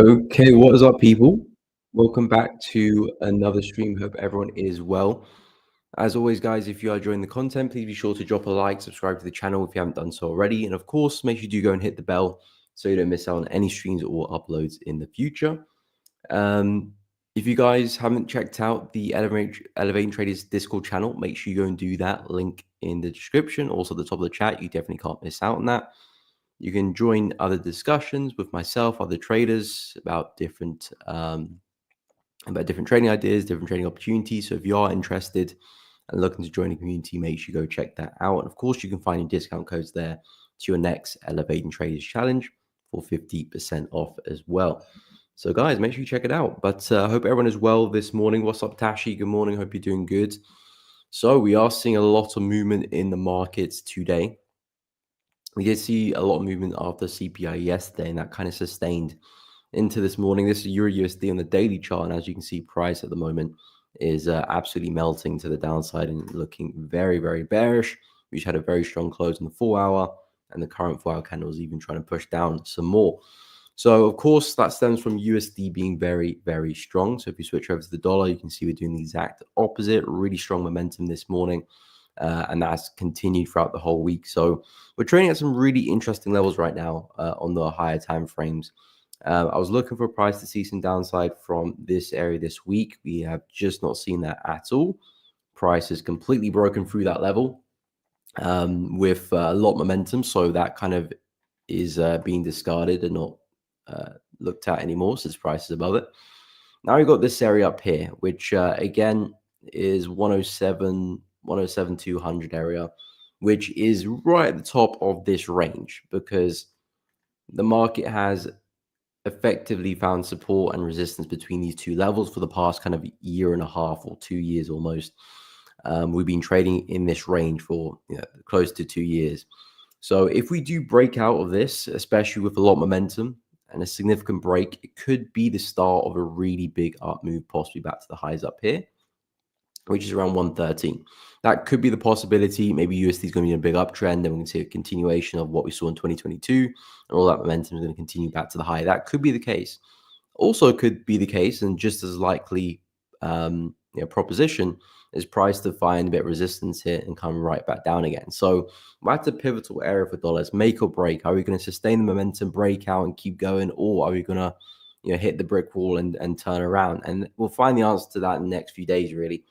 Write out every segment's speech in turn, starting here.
Okay, what is up, people? Welcome back to another stream. Hope everyone is well. As always, guys, if you are enjoying the content, please be sure to drop a like, subscribe to the channel if you haven't done so already. And of course, make sure you do go and hit the bell so you don't miss out on any streams or uploads in the future. Um, if you guys haven't checked out the Elevating Traders Discord channel, make sure you go and do that. Link in the description, also at the top of the chat. You definitely can't miss out on that. You can join other discussions with myself, other traders about different trading ideas, different trading opportunities. So if you are interested and looking to join the community, make sure you go check that out. And of course, you can find your discount codes there to your next Elevating Traders Challenge for 50% off as well. So guys, make sure you check it out. But I hope everyone is well this morning. What's up, Tashi? Good morning. Hope you're doing good. So we are seeing a lot of movement in the markets today. We did see a lot of movement after CPI yesterday, and that kind of sustained into this morning. This is Euro USD on the daily chart, and as you can see, price at the moment is absolutely melting to the downside and looking very, very bearish. We just had a very strong close in the 4-hour, and the current 4-hour candle is even trying to push down some more. So, of course, that stems from USD being very, very strong. So if you switch over to the dollar, you can see we're doing the exact opposite. Really strong momentum this morning. And that's continued throughout the whole week. So we're trading at some really interesting levels right now on the higher time frames. I was looking for a price to see some downside from this area this week. We have just not seen that at all. Price has completely broken through that level with a lot of momentum. So that kind of is being discarded and not looked at anymore since price is above it. Now we've got this area up here, which again is 107,200 area, which is right at the top of this range because the market has effectively found support and resistance between these two levels for the past kind of year and a half or 2 years almost. We've been trading in this range for close to 2 years. So if we do break out of this, especially with a lot of momentum and a significant break, it could be the start of a really big up move, possibly back to the highs up here, which is around 113. That could be the possibility. Maybe USD is going to be in a big uptrend, and we can see a continuation of what we saw in 2022, and all that momentum is going to continue back to the high. That could be the case. Also, could be the case, and just as likely proposition is price to find a bit of resistance here and come right back down again. So that's a pivotal area for dollars. Make or break. Are we going to sustain the momentum, break out, and keep going, or are we going to hit the brick wall and turn around? And we'll find the answer to that in the next few days, really.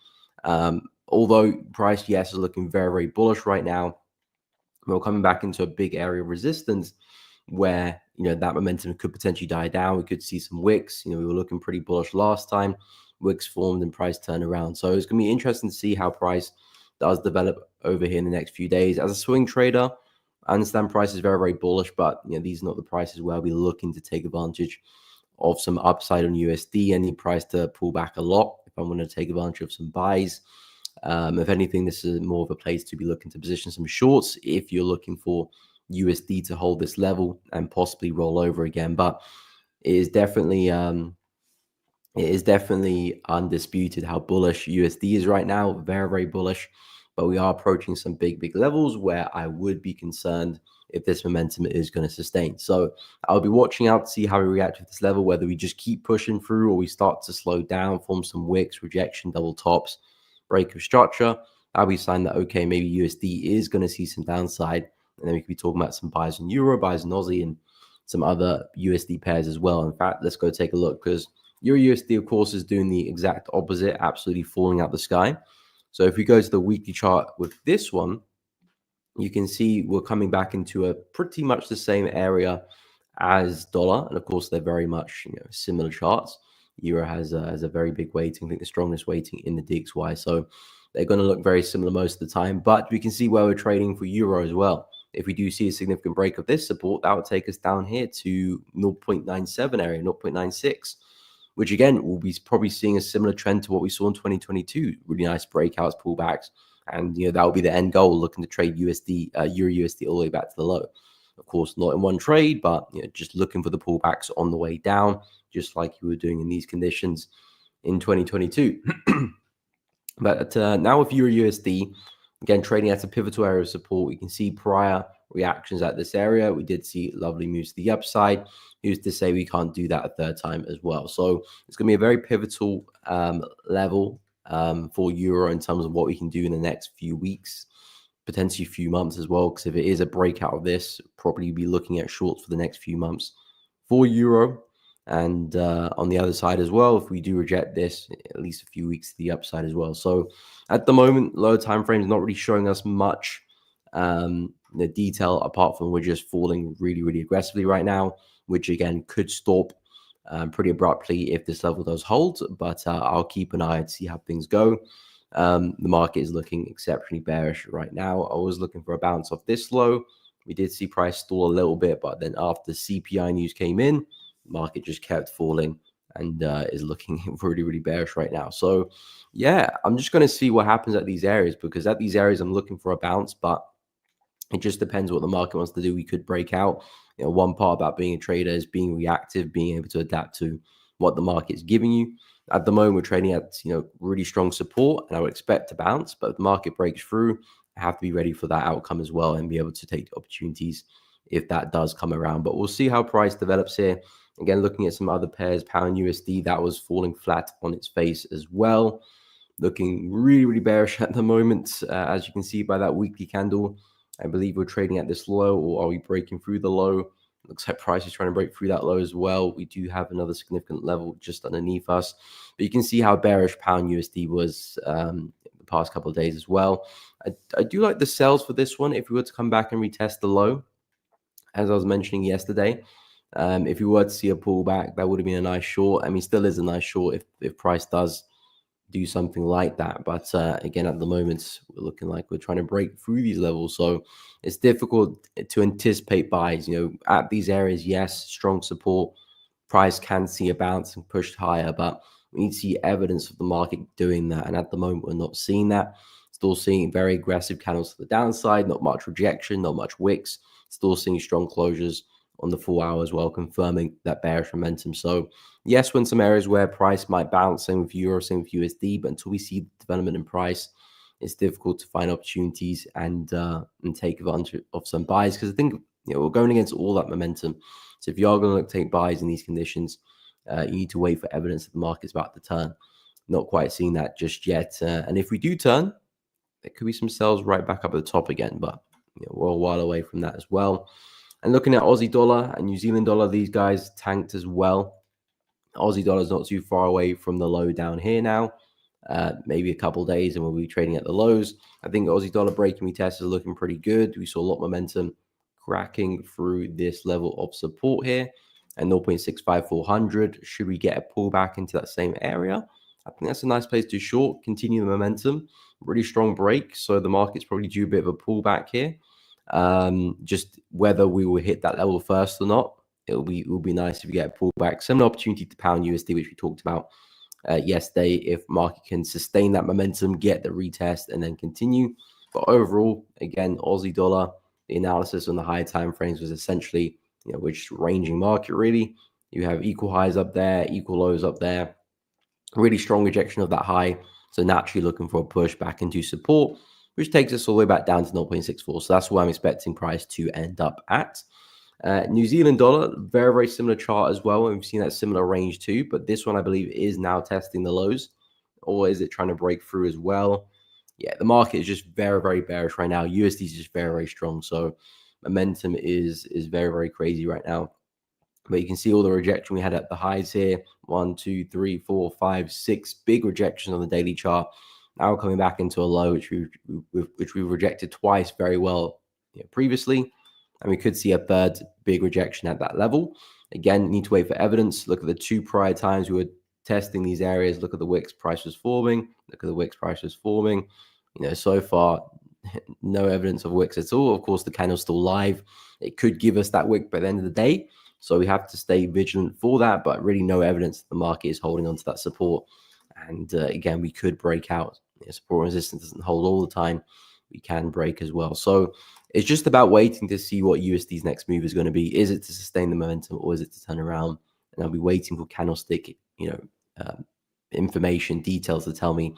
Although price, yes, is looking very, very bullish right now, we're coming back into a big area of resistance where that momentum could potentially die down. We could see some wicks. We were looking pretty bullish last time. Wicks formed and price turned around. So it's going to be interesting to see how price does develop over here in the next few days. As a swing trader, I understand price is very, very bullish, but these are not the prices where I'll be looking to take advantage of some upside on USD. I need price to pull back a lot if I'm going to take advantage of some buys. If anything, this is more of a place to be looking to position some shorts if you're looking for USD to hold this level and possibly roll over again. But it is definitely undisputed how bullish USD is right now. Very, very bullish. But we are approaching some big levels where I would be concerned if this momentum is going to sustain. So I'll be watching out to see how we react to this level, whether we just keep pushing through or we start to slow down, form some wicks, rejection, double tops, break of structure. That'll be a sign that, okay, maybe USD is going to see some downside. And then we could be talking about some buys in Euro, buys in Aussie, and some other USD pairs as well. In fact, let's go take a look because Euro USD, of course, is doing the exact opposite, absolutely falling out the sky. So if we go to the weekly chart with this one, you can see we're coming back into a pretty much the same area as dollar. And of course, they're very much similar charts. Euro has a very big weighting, I think the strongest weighting in the DXY. So they're going to look very similar most of the time. But we can see where we're trading for Euro as well. If we do see a significant break of this support, that would take us down here to 0.97 area, 0.96. Which again, we'll be probably seeing a similar trend to what we saw in 2022. Really nice breakouts, pullbacks. And that will be the end goal, looking to trade USD, Euro USD all the way back to the low. Of course, not in one trade, but just looking for the pullbacks on the way down, just like you were doing in these conditions in 2022. But now with Euro USD, Again, trading at a pivotal area of support. We can see prior reactions at this area. We did see lovely moves to the upside. Who's to say we can't do that a third time as well? So it's going to be a very pivotal level for euro in terms of what we can do in the next few weeks, potentially a few months as well. Because if it is a breakout of this, probably be looking at shorts for the next few months for euro. And on the other side as well, if we do reject this, at least a few weeks to the upside as well. So at the moment, lower time frames not really showing us much the detail, apart from we're just falling really, really aggressively right now, which again could stop pretty abruptly if this level does hold. But I'll keep an eye and see how things go. The market is looking exceptionally bearish right now. I was looking for a bounce off this low. We did see price stall a little bit, but then after CPI news came in, market just kept falling and is looking really, really bearish right now. So yeah, I'm just going to see what happens at these areas, because at these areas I'm looking for a bounce, but it just depends what the market wants to do. We could break out. One part about being a trader is being reactive, being able to adapt to what the market is giving you. At the moment, we're trading at really strong support, and I would expect to bounce. But if the market breaks through, I have to be ready for that outcome as well and be able to take opportunities if that does come around. But we'll see how price develops here. Again, looking at some other pairs, pound USD, that was falling flat on its face as well. Looking really, really bearish at the moment, as you can see by that weekly candle. I believe we're trading at this low, or are we breaking through the low? Looks like price is trying to break through that low as well. We do have another significant level just underneath us. But you can see how bearish pound USD was the past couple of days as well. I do like the sells for this one. If we were to come back and retest the low, as I was mentioning yesterday, if we were to see a pullback, that would have been a nice short. I mean, still is a nice short if price does do something like that. But again, at the moment, we're looking like we're trying to break through these levels. So it's difficult to anticipate buys. At these areas, yes, strong support. Price can see a bounce and push higher, but we need to see evidence of the market doing that. And at the moment, we're not seeing that. Still seeing very aggressive candles to the downside, not much rejection, not much wicks. Still seeing strong closures on the 4 hour as well, confirming that bearish momentum. So yes, when some areas where price might bounce, same with euro, same with USD, but until we see development in price, it's difficult to find opportunities and take advantage of some buys, because I think we're going against all that momentum. So if you are going to take buys in these conditions, you need to wait for evidence that the market's about to turn. Not quite seeing that just yet. And if we do turn, there could be some sells right back up at the top again, but we're a while away from that as well. And looking at Aussie dollar and New Zealand dollar, these guys tanked as well. Aussie dollar is not too far away from the low down here now. Maybe a couple days and we'll be trading at the lows. I think Aussie dollar breaking retest is looking pretty good. We saw a lot of momentum cracking through this level of support here at 0.65400. Should we get a pullback into that same area, I think that's a nice place to short, continue the momentum. Really strong break, so the market's probably due a bit of a pullback here. Just whether we will hit that level first or not, it will be nice if we get a pullback. Similar opportunity to pound USD, which we talked about yesterday. If market can sustain that momentum, get the retest, and then continue. But overall, again, Aussie dollar, the analysis on the higher time frames was essentially, we're just ranging market really. You have equal highs up there, equal lows up there. Really strong rejection of that high. So naturally looking for a push back into support, which takes us all the way back down to 0.64. So that's where I'm expecting price to end up at. New Zealand dollar, very, very similar chart as well. And we've seen that similar range too. But this one, I believe, is now testing the lows. Or is it trying to break through as well? Yeah, the market is just very, very bearish right now. USD is just very, very strong. So momentum is very, very crazy right now. But you can see all the rejection we had at the highs here. 1, 2, 3, 4, 5, 6 big rejections on the daily chart. Now we're coming back into a low, which we've rejected twice very well previously. And we could see a third big rejection at that level. Again, need to wait for evidence. Look at the 2 prior times we were testing these areas. Look at the wicks price was forming. Look at the wicks price was forming. So far, no evidence of wicks at all. Of course, the candle's still live. It could give us that wick by the end of the day. So we have to stay vigilant for that, but really no evidence that the market is holding on to that support. And again, we could break out. Support and resistance doesn't hold all the time. We can break as well. So it's just about waiting to see what USD's next move is going to be. Is it to sustain the momentum or is it to turn around? And I'll be waiting for candlestick, information, details to tell me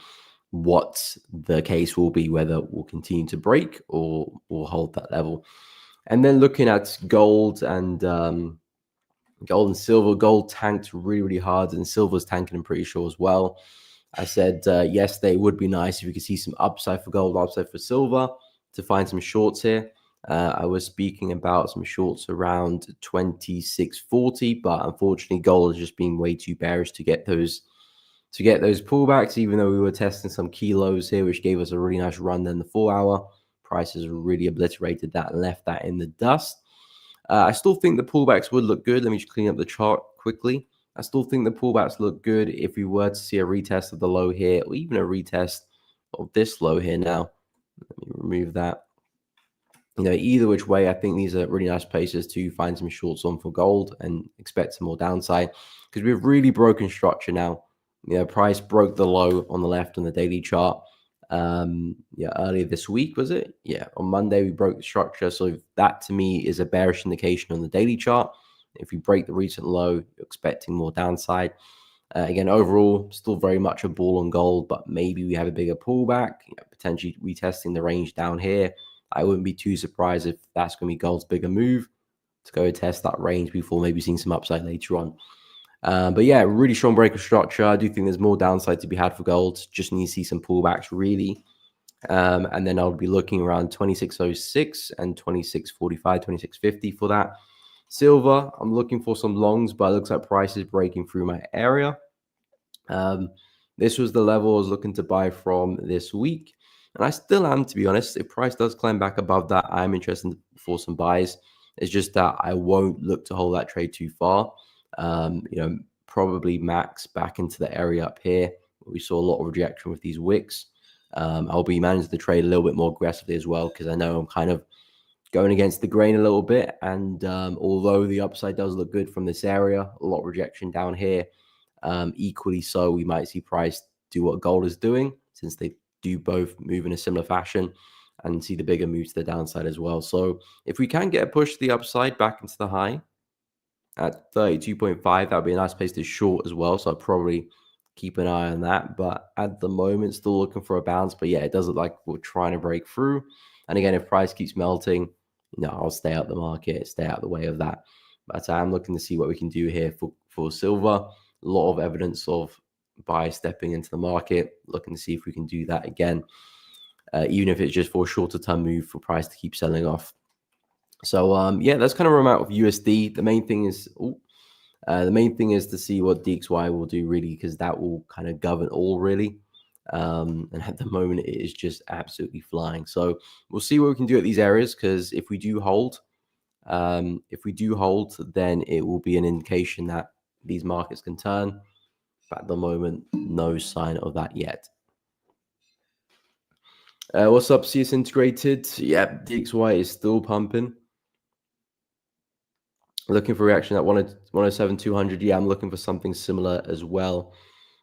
what the case will be, whether we'll continue to break or hold that level. And then looking at gold and silver. Gold tanked really, really hard, and silver's tanking, I'm pretty sure, as well. I said yesterday it would be nice if we could see some upside for gold, upside for silver, to find some shorts here. I was speaking about some shorts around 26.40, but unfortunately gold has just been way too bearish to get those pullbacks, even though we were testing some key lows here, which gave us a really nice run. Then the 4 hour prices really obliterated that and left that in the dust. I still think the pullbacks would look good. Let me just clean up the chart quickly. I still think the pullbacks look good if we were to see a retest of the low here, or even a retest of this low here now. Let me remove that. Either which way, I think these are really nice places to find some shorts on for gold and expect some more downside, because we've really broken structure now. Price broke the low on the left on the daily chart. Earlier this week, was it? Yeah, on Monday we broke the structure. So that to me is a bearish indication on the daily chart. If we break the recent low, you're expecting more downside. Again, overall, still very much a bull on gold, but maybe we have a bigger pullback, potentially retesting the range down here. I wouldn't be too surprised if that's going to be gold's bigger move to go test that range before maybe seeing some upside later on. But yeah, really strong break of structure. I do think there's more downside to be had for gold. Just need to see some pullbacks really. And then I'll be looking around 26.06 and 26.45, 26.50 for that. Silver, I'm looking for some longs, but it looks like price is breaking through my area. This was the level I was looking to buy from this week. And I still am, to be honest. If price does climb back above that, I'm interested for some buys. It's just that I won't look to hold that trade too far. Probably max back into the area up here. We saw a lot of rejection with these wicks. I'll be managing the trade a little bit more aggressively as well, because I know I'm kind of going against the grain a little bit. And although the upside does look good from this area, a lot of rejection down here. Equally so, we might see price do what gold is doing, since they do both move in a similar fashion, and see the bigger move to the downside as well. So if we can get a push to the upside back into the high at 32.5, that would be a nice place to short as well. So I'd probably keep an eye on that. But at the moment, still looking for a bounce. But yeah, it does look like we're trying to break through. And again, if price keeps melting, I'll stay out the market, stay out the way of that. But I'm looking to see what we can do here for silver. A lot of evidence of buyers stepping into the market, looking to see if we can do that again, even if it's just for a shorter term move for price to keep selling off. So yeah, that's kind of where I'm at with USD. The main thing is to see what DXY will do, really, because that will kind of govern all, really. And at the moment, it is just absolutely flying. So we'll see what we can do at these areas, because if we do hold, then it will be an indication that these markets can turn. But at the moment, no sign of that yet. What's up, CS Integrated? Yeah, DXY is still pumping. Looking for reaction at 107, 200. Yeah, I'm looking for something similar as well.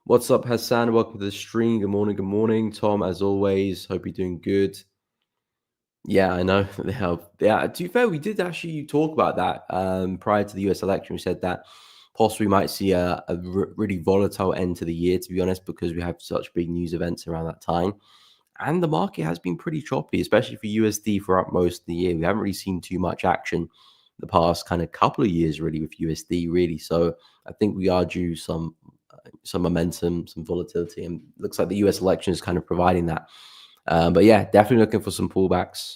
What's up, Hassan? Welcome to the stream. Good morning. Good morning, Tom. As always, hope you're doing good. Yeah, I know they help. Yeah, to be fair, we did actually talk about that prior to the US election. We said that possibly might see a really volatile end to the year, to be honest, because we have such big news events around that time. And the market has been pretty choppy, especially for USD for most of the year. We haven't really seen too much action the past kind of couple of years, really, with USD, really. So I think we are due some momentum, some volatility, and looks like the US election is kind of providing that. But yeah, definitely looking for some pullbacks.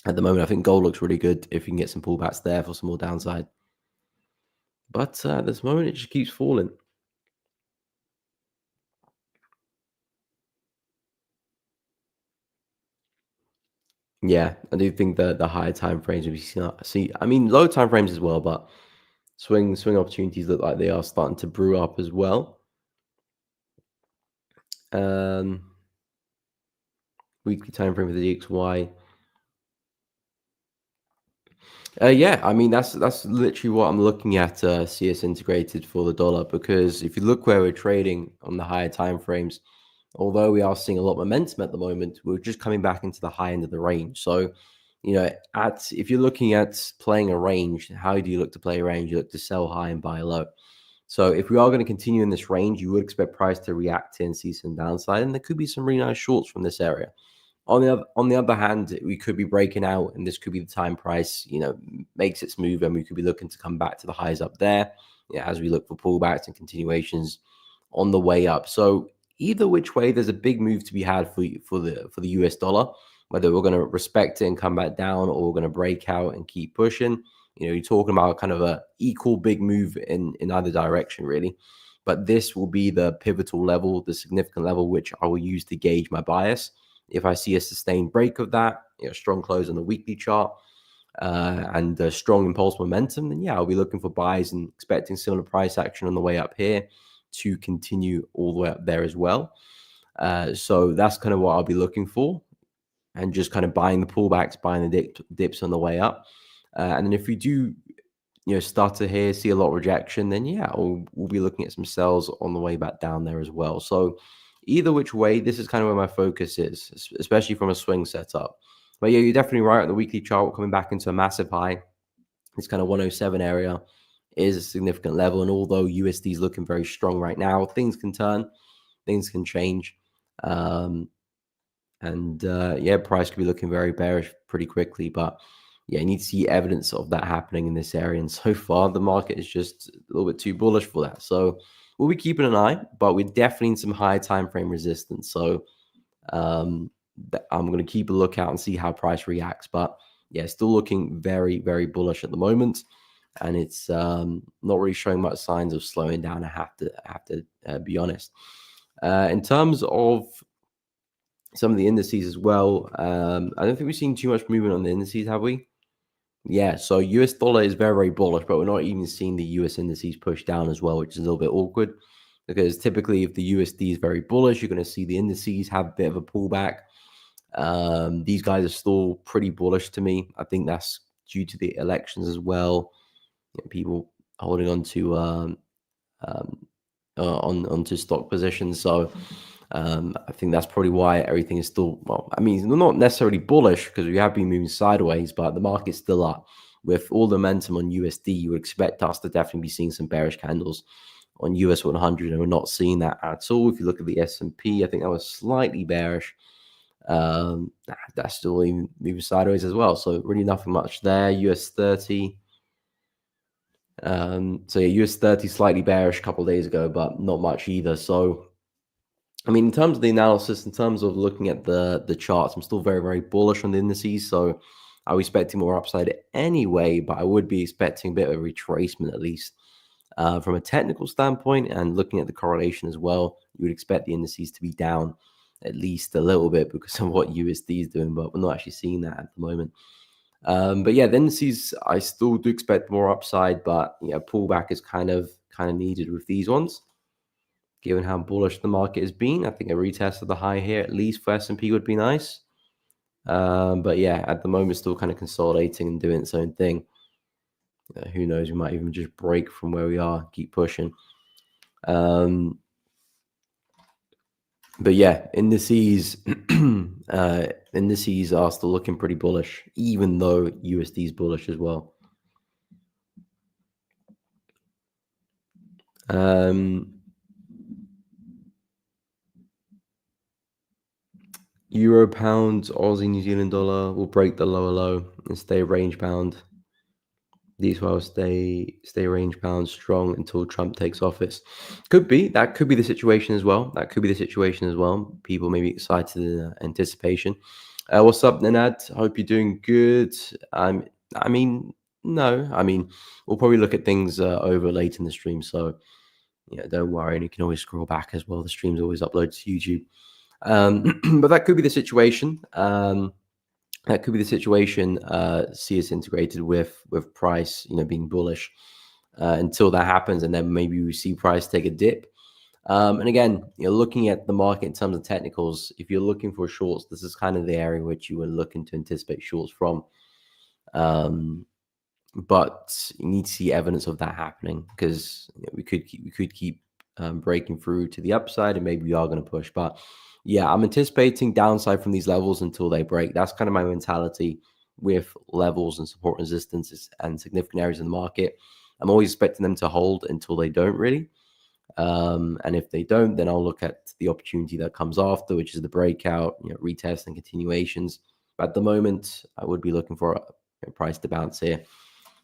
At the moment, I think gold looks really good if you can get some pullbacks there for some more downside. But at this moment, it just keeps falling. Yeah, I do think that the higher time frames we see. I mean, low time frames as well, but swing opportunities look like they are starting to brew up as well. Weekly time frame for the DXY. Yeah, I mean that's literally what I'm looking at, CS Integrated, for the dollar, because if you look where we're trading on the higher time frames, although we are seeing a lot of momentum at the moment, we're just coming back into the high end of the range. So, if you're looking at playing a range, how do you look to play a range? You look to sell high and buy low. So if we are going to continue in this range, you would expect price to react and see some downside, and there could be some really nice shorts from this area. On the other hand, we could be breaking out, and this could be the time price, makes its move, and we could be looking to come back to the highs up there, as we look for pullbacks and continuations on the way up. So either which way, there's a big move to be had for the US dollar. Whether we're going to respect it and come back down, or we're going to break out and keep pushing, you're talking about kind of a equal big move in either direction, really. But this will be the pivotal level, the significant level, which I will use to gauge my bias. If I see a sustained break of that, strong close on the weekly chart, and a strong impulse momentum, then I'll be looking for buys and expecting similar price action on the way up here to continue all the way up there as well. So that's kind of what I'll be looking for, and just kind of buying the pullbacks, buying the dips on the way up. And then if we do, start to see a lot of rejection, then we'll be looking at some sells on the way back down there as well. So either which way, this is kind of where my focus is, especially from a swing setup. But you're definitely right. On the weekly chart, we're coming back into a massive high. This kind of 107 area is a significant level. And although USD is looking very strong right now, things can turn, things can change. Price could be looking very bearish pretty quickly. But you need to see evidence of that happening in this area. And so far, the market is just a little bit too bullish for that. So we'll be keeping an eye, but we're definitely in some high time frame resistance. So I'm going to keep a lookout and see how price reacts. But still looking very, very bullish at the moment, and it's not really showing much signs of slowing down. I have to be honest. In terms of some of the indices as well, I don't think we've seen too much movement on the indices, have we? So US dollar is very, very bullish, but we're not even seeing the US indices push down as well, which is a little bit awkward, because typically if the USD is very bullish, you're going to see the indices have a bit of a pullback. These guys are still pretty bullish to me. I think that's due to the elections as well. People holding on to onto stock positions. So I think that's probably why everything is still, they're not necessarily bullish, because we have been moving sideways, but the market's still up. With all the momentum on USD, you would expect us to definitely be seeing some bearish candles on US 100, and we're not seeing that at all. If you look at the S&P, I think that was slightly bearish. That's still even moving sideways as well. So really nothing much there. US 30. US 30 slightly bearish a couple of days ago, but not much either. So in terms of the analysis, in terms of looking at the charts, I'm still very, very bullish on the indices. So I was expecting more upside anyway, but I would be expecting a bit of a retracement at least. From a technical standpoint, and looking at the correlation as well, you would expect the indices to be down at least a little bit because of what USD is doing, but we're not actually seeing that at the moment. The indices, I still do expect more upside, but pullback is kind of needed with these ones, given how bullish the market has been. I think a retest of the high here, at least for S&P, would be nice. At the moment, still kind of consolidating and doing its own thing. Who knows? We might even just break from where we are, keep pushing. Indices indices are still looking pretty bullish, even though USD is bullish as well. Euro, pound, Aussie, New Zealand dollar will break the lower low and stay range bound. These will stay range bound strong until Trump takes office. That could be the situation as well. People may be excited in anticipation. What's up, Nenad? Hope you're doing good. We'll probably look at things over late in the stream, so don't worry. And you can always scroll back as well. The stream's always uploaded to YouTube. But that could be the situation. See us integrated with price, being bullish until that happens, and then maybe we see price take a dip. And again, looking at the market in terms of technicals, if you're looking for shorts, this is kind of the area which you were looking to anticipate shorts from. But you need to see evidence of that happening, because we could keep breaking through to the upside, and maybe we are going to push. But I'm anticipating downside from these levels until they break. That's kind of my mentality with levels and support resistances and significant areas in the market. I'm always expecting them to hold until they don't really. And if they don't, then I'll look at the opportunity that comes after, which is the breakout, retest and continuations. But at the moment, I would be looking for a price to bounce here.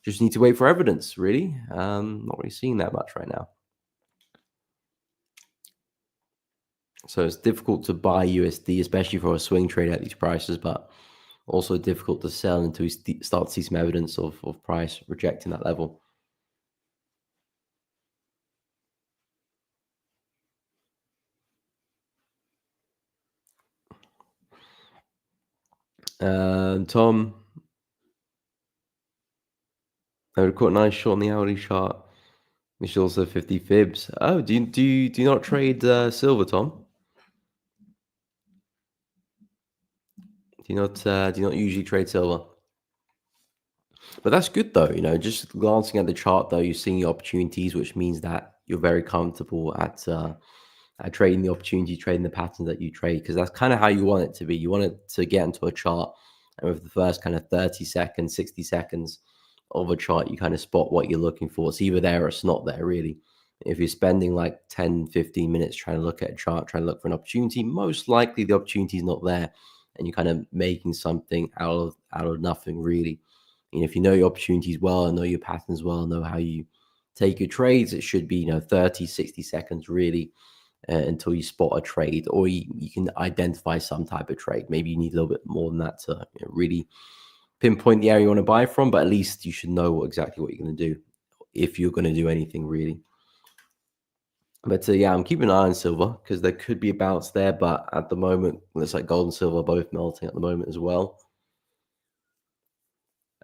Just need to wait for evidence, really. Not really seeing that much right now. So it's difficult to buy USD, especially for a swing trade at these prices, but also difficult to sell until we start to see some evidence of price rejecting that level. Tom, I would caught a nice short on the hourly chart, which is also 50 fibs. Oh, do you not trade silver, Tom? Do you not usually trade silver? But that's good though, just glancing at the chart though, you're seeing the opportunities, which means that you're very comfortable at trading the opportunity, trading the patterns that you trade, because that's kind of how you want it to be. You want it to get into a chart, and with the first kind of 30 seconds, 60 seconds of a chart, you kind of spot what you're looking for. It's either there or it's not there, really. If you're spending like 10, 15 minutes trying to look at a chart, trying to look for an opportunity, most likely the opportunity is not there, and you're kind of making something out of nothing, really. If you know your opportunities well and know your patterns well, know how you take your trades, it should be 30, 60 seconds really until you spot a trade, or you can identify some type of trade. Maybe you need a little bit more than that to really pinpoint the area you want to buy from, but at least you should know exactly what you're going to do if you're going to do anything really. But yeah, I'm keeping an eye on silver because there could be a bounce there, but at the moment, looks like gold and silver are both melting at the moment as well.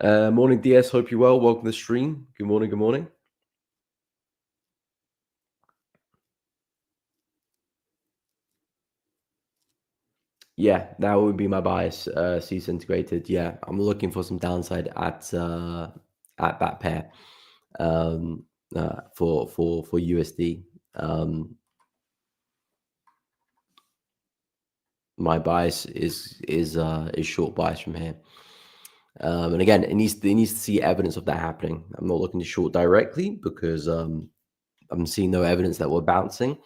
Morning, DS. Hope you're well. Welcome to the stream. Good morning. Good morning. Yeah, that would be my bias. Cease integrated. Yeah, I'm looking for some downside at that pair for USD. My bias is short bias from here. And again, it needs to see evidence of that happening. I'm not looking to short directly because I'm seeing no evidence that we're bouncing.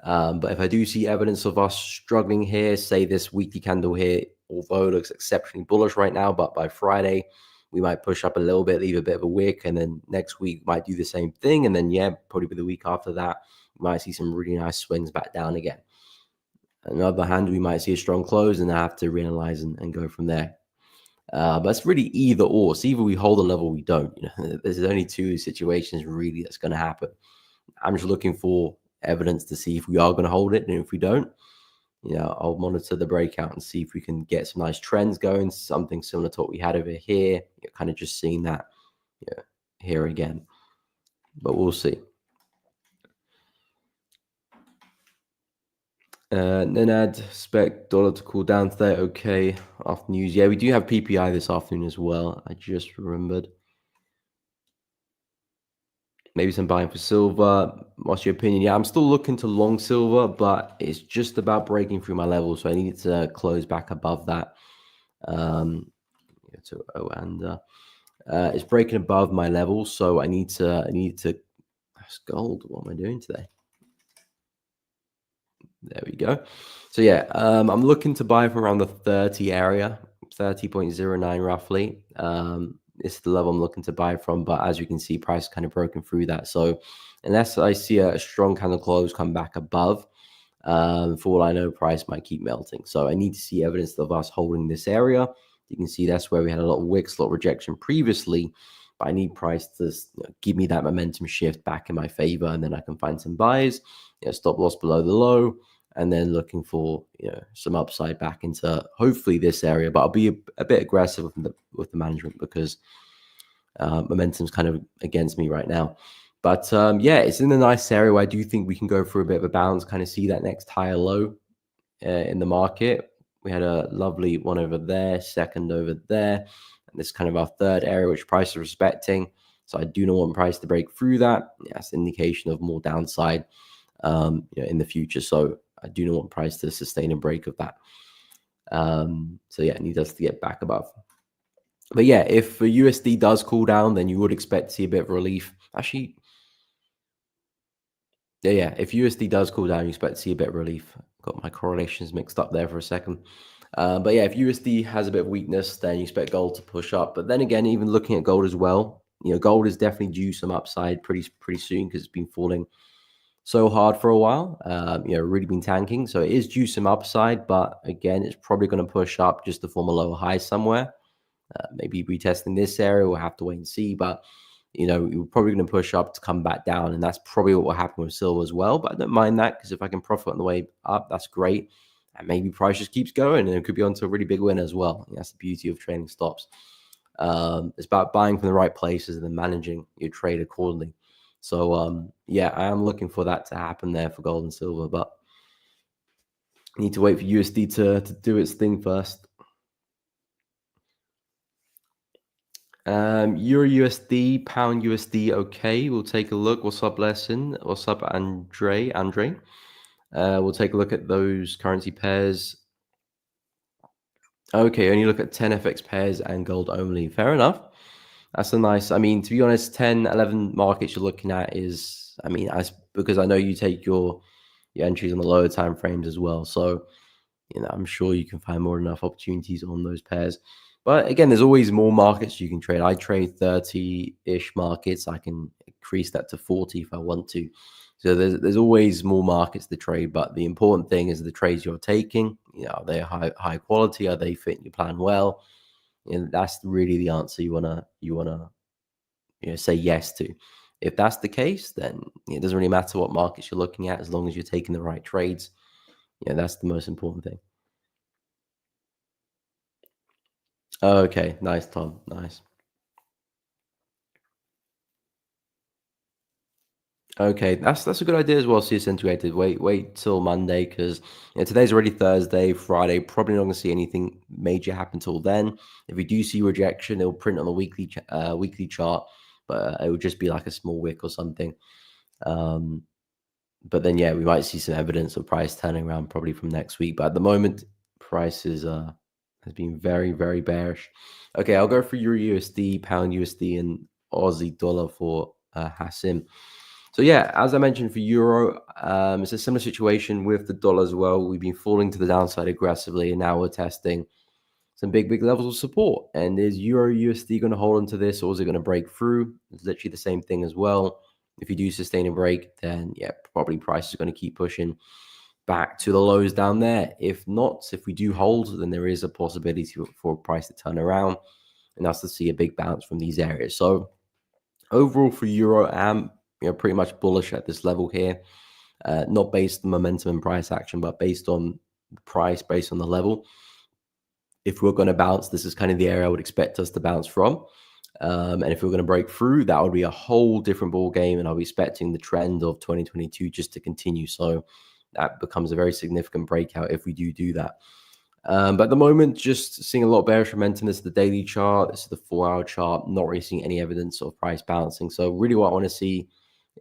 But if I do see evidence of us struggling here, say this weekly candle here, although it looks exceptionally bullish right now, but by Friday, we might push up a little bit, leave a bit of a wick, and then next week might do the same thing. And then, yeah, probably the week after that, we might see some really nice swings back down again. On the other hand, we might see a strong close and have to reanalyze and go from there. But it's really either or. It's either we hold a level, we don't. There's only two situations really that's going to happen. I'm just looking for evidence to see if we are going to hold it, and if we don't, I'll monitor the breakout and see if we can get some nice trends going, something similar to what we had over here. You're kind of just seeing that here again, but we'll see. Nenad, expect dollar to cool down today. Okay, after news. Yeah, we do have PPI this afternoon as well. I just remembered. Maybe some buying for silver. What's your opinion? Yeah, I'm still looking to long silver, but it's just about breaking through my level. So I need to close back above that. It's breaking above my level. So I need to, that's gold. What am I doing today? There we go. So yeah, I'm looking to buy from around the 30 area, 30.09 roughly. It's the level I'm looking to buy from, but as you can see, price kind of broken through that. So unless I see a strong candle close come back above, for all I know, price might keep melting. So I need to see evidence of us holding this area. You can see that's where we had a lot of wicks, a lot of rejection previously, but I need price to give me that momentum shift back in my favor, and then I can find some buys, stop loss below the low, and then looking for some upside back into hopefully this area. But I'll be a bit aggressive with the management because momentum's kind of against me right now. But yeah, it's in a nice area where I do think we can go through a bit of a bounce, kind of see that next higher low in the market. We had a lovely one over there, second over there, and this is kind of our third area, which price is respecting. So I do not want price to break through that. Yeah, it's an indication of more downside in the future. So I do not want price to sustain a break of that. So yeah, it needs us to get back above. But yeah, if the USD does cool down, then you would expect to see a bit of relief. Actually, yeah. If USD does cool down, you expect to see a bit of relief. Got my correlations mixed up there for a second. But yeah, if USD has a bit of weakness, then you expect gold to push up. But then again, even looking at gold as well, gold is definitely due some upside pretty soon because it's been falling so hard for a while. Really been tanking, so it is due some upside. But again, it's probably going to push up just to form a lower high somewhere. Maybe retesting this area. We'll have to wait and see. But you're probably going to push up to come back down, and that's probably what will happen with silver as well. But I don't mind that because if I can profit on the way up, that's great. And maybe price just keeps going, and it could be onto a really big win as well. That's the beauty of trading stops. It's about buying from the right places and then managing your trade accordingly. So yeah, I am looking for that to happen there for gold and silver, but I need to wait for USD to do its thing first. Euro USD, pound USD. Okay, we'll take a look. What's up, Lesson? What's up, Andre? We'll take a look at those currency pairs. Okay, only look at 10 FX pairs and gold only. Fair enough. That's a nice. I mean, to be honest, 10, 11 markets you're looking at is. I mean, because I know you take your entries on the lower time frames as well. So I'm sure you can find more than enough opportunities on those pairs. But again, there's always more markets you can trade. I trade 30-ish markets. I can increase that to 40 if I want to. So there's always more markets to trade. But the important thing is the trades you're taking. Are they high quality? Are they fitting your plan well? And that's really the answer you wanna say yes to. If that's the case, then it doesn't really matter what markets you're looking at as long as you're taking the right trades. That's the most important thing. Okay, nice, Tom. Nice. Okay, that's a good idea as well. CS integrated. Wait till Monday because today's already Thursday, Friday. Probably not going to see anything major happen till then. If we do see rejection, it'll print on the weekly chart, but it would just be like a small wick or something. But then yeah, we might see some evidence of price turning around probably from next week. But at the moment, price has been very very bearish. Okay, I'll go for Euro USD, Pound USD, and Aussie dollar for Hasim. So yeah, as I mentioned for Euro, it's a similar situation with the dollar as well. We've been falling to the downside aggressively, and now we're testing some big levels of support. And is Euro USD going to hold onto this, or is it going to break through? It's literally the same thing as well. If you do sustain a break, then yeah, probably price is going to keep pushing back to the lows down there. If not, if we do hold, then there is a possibility for price to turn around and us to see a big bounce from these areas. So overall for Euro, I'm pretty much bullish at this level here. Not based on momentum and price action, but based on the price, based on the level. If we're going to bounce, this is kind of the area I would expect us to bounce from. And if we're going to break through, that would be a whole different ball game, and I'll be expecting the trend of 2022 just to continue. So that becomes a very significant breakout if we do that. But at the moment, just seeing a lot of bearish momentum. This is the daily chart. This is the 4-hour chart. Not really seeing any evidence of price bouncing. So really what I want to see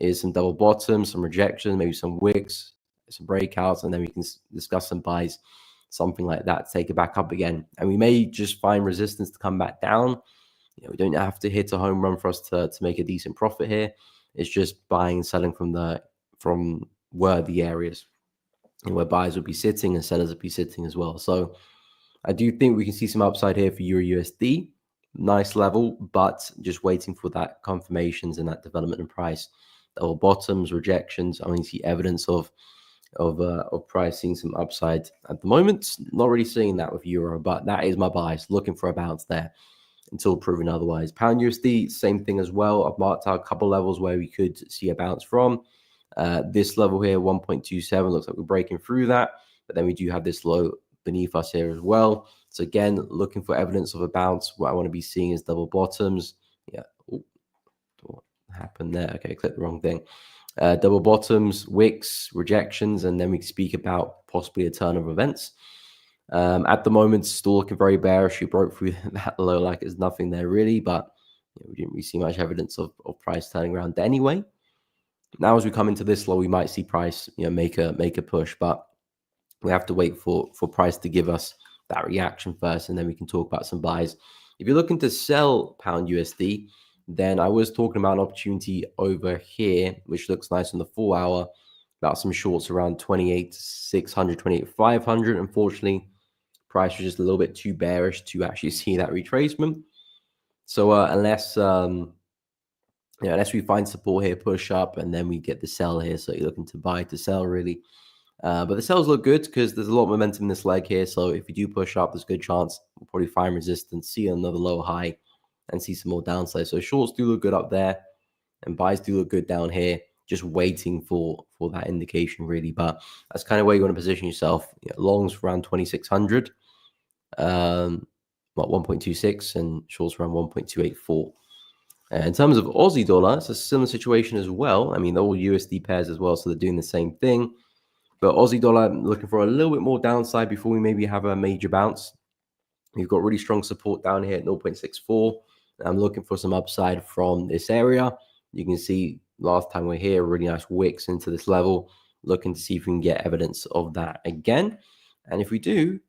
is some double bottoms, some rejections, maybe some wicks, some breakouts, and then we can discuss some buys, something like that, take it back up again. And we may just find resistance to come back down. We don't have to hit a home run for us to make a decent profit here. It's just buying and selling from worthy areas where buyers will be sitting and sellers will be sitting as well. So I do think we can see some upside here for Euro USD. Nice level, but just waiting for that confirmations and that development in price. Double bottoms, rejections. I only see evidence of pricing some upside at the moment. Not really seeing that with Euro, but that is my bias. Looking for a bounce there until proven otherwise. Pound USD, same thing as well. I've marked out a couple levels where we could see a bounce from. This level here, 1.27, looks like we're breaking through that. But then we do have this low beneath us here as well. So again, looking for evidence of a bounce. What I want to be seeing is double bottoms. Yeah. Ooh, what happened there? Okay, clicked the wrong thing. Double bottoms, wicks, rejections, and then we speak about possibly a turn of events. At the moment, still looking very bearish. We broke through that low like there's nothing there really, but we didn't really see much evidence of price turning around anyway. Now, as we come into this low, we might see price make a push, but we have to wait for price to give us that reaction first, and then we can talk about some buys. If you're looking to sell pound USD, Then I was talking about an opportunity over here, which looks nice on the 4 hour, about some shorts around 28,600, 28,500. Unfortunately, price was just a little bit too bearish to actually see that retracement. So unless we find support here, push up, and then we get the sell here. So you're looking to buy to sell really. But the sells look good because there's a lot of momentum in this leg here. So if you do push up, there's a good chance we'll probably find resistance, see another low high, and see some more downside. So shorts do look good up there, and buys do look good down here. Just waiting for that indication really. But that's kind of where you want to position yourself. Longs around 2,600, 1.26, and shorts around 1.284. In terms of Aussie dollar, it's a similar situation as well. I mean, they're all USD pairs as well, so they're doing the same thing. But Aussie dollar, I'm looking for a little bit more downside before we maybe have a major bounce. We've got really strong support down here at 0.64. I'm looking for some upside from this area. You can see last time we're here, really nice wicks into this level. Looking to see if we can get evidence of that again. And if we do,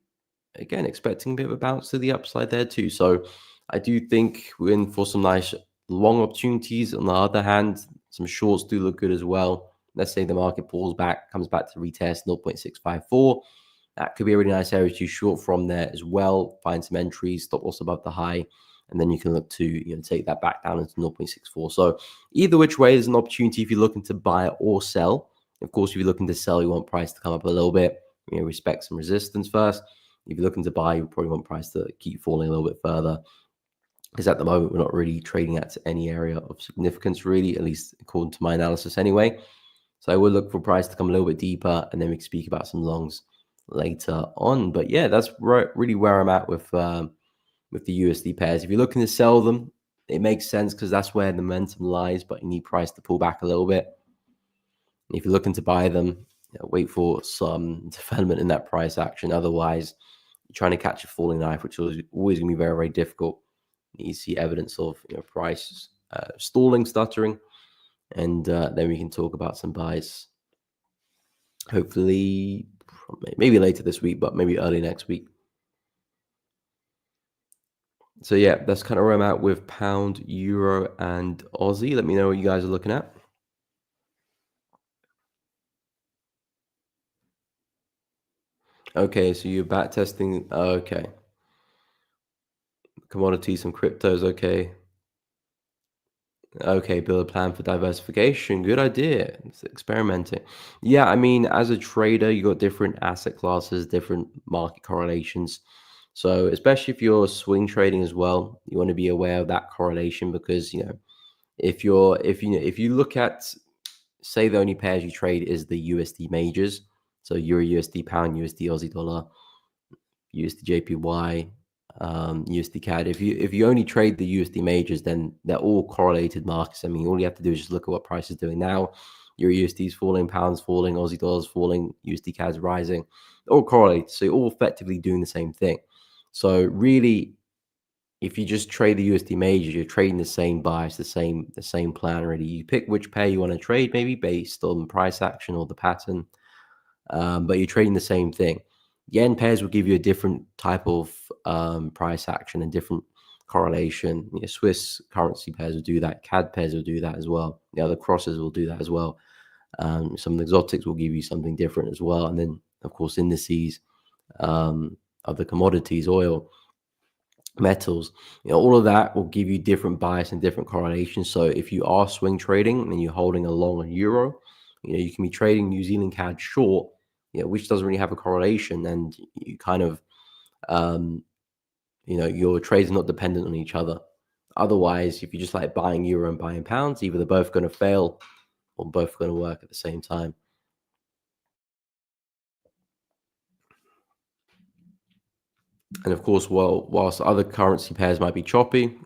again, expecting a bit of a bounce to the upside there too. So I do think we're in for some nice long opportunities. On the other hand, some shorts do look good as well. Let's say the market pulls back, comes back to retest 0.654. That could be a really nice area to short from there as well. Find some entries, stop loss above the high, and then you can look to take that back down into 0.64. So either which way is an opportunity if you're looking to buy or sell. Of course, if you're looking to sell, you want price to come up a little bit. Respect some resistance first. If you're looking to buy, you probably want price to keep falling a little bit further. Because at the moment, we're not really trading at any area of significance, really, at least according to my analysis anyway. So I would look for price to come a little bit deeper, and then we can speak about some longs later on. But yeah, that's really where I'm at with the USD pairs. If you're looking to sell them, it makes sense because that's where the momentum lies, but you need price to pull back a little bit. And if you're looking to buy them, wait for some development in that price action. Otherwise, you're trying to catch a falling knife, which is always going to be very, very difficult. You see evidence of price stalling, stuttering, and then we can talk about some buys. Hopefully, maybe later this week, but maybe early next week. So yeah, that's kind of where I'm at with pound, euro, and Aussie. Let me know what you guys are looking at. Okay, so you're back testing. Okay. Commodities, some cryptos. Okay. Okay, build a plan for diversification. Good idea. It's experimenting. Yeah, I mean, as a trader, you got different asset classes, different market correlations. So, especially if you're swing trading as well, you want to be aware of that correlation because if you look at, say, the only pairs you trade is the USD majors, so Euro USD, Pound USD, Aussie dollar, USD JPY, USD CAD. If you only trade the USD majors, then they're all correlated markets. I mean, all you have to do is just look at what price is doing now. Euro USD is falling, pounds falling, Aussie dollars falling, USD CAD is rising. They're all correlated, so you're all effectively doing the same thing. So really, if you just trade the USD majors, you're trading the same bias, the same plan. Really, you pick which pair you want to trade, maybe based on price action or the pattern, but you're trading the same thing. Yen pairs will give you a different type of price action and different correlation. Swiss currency pairs will do that. CAD pairs will do that as well. The other crosses will do that as well. Some of the exotics will give you something different as well. And then, of course, indices of the commodities, oil, metals, all of that will give you different bias and different correlations. So if you are swing trading and you're holding a long on euro, you can be trading New Zealand CAD short, which doesn't really have a correlation, and you kind of your trades are not dependent on each other. Otherwise, if you just like buying euro and buying pounds, either they're both going to fail or both going to work at the same time. And of course, whilst other currency pairs might be choppy,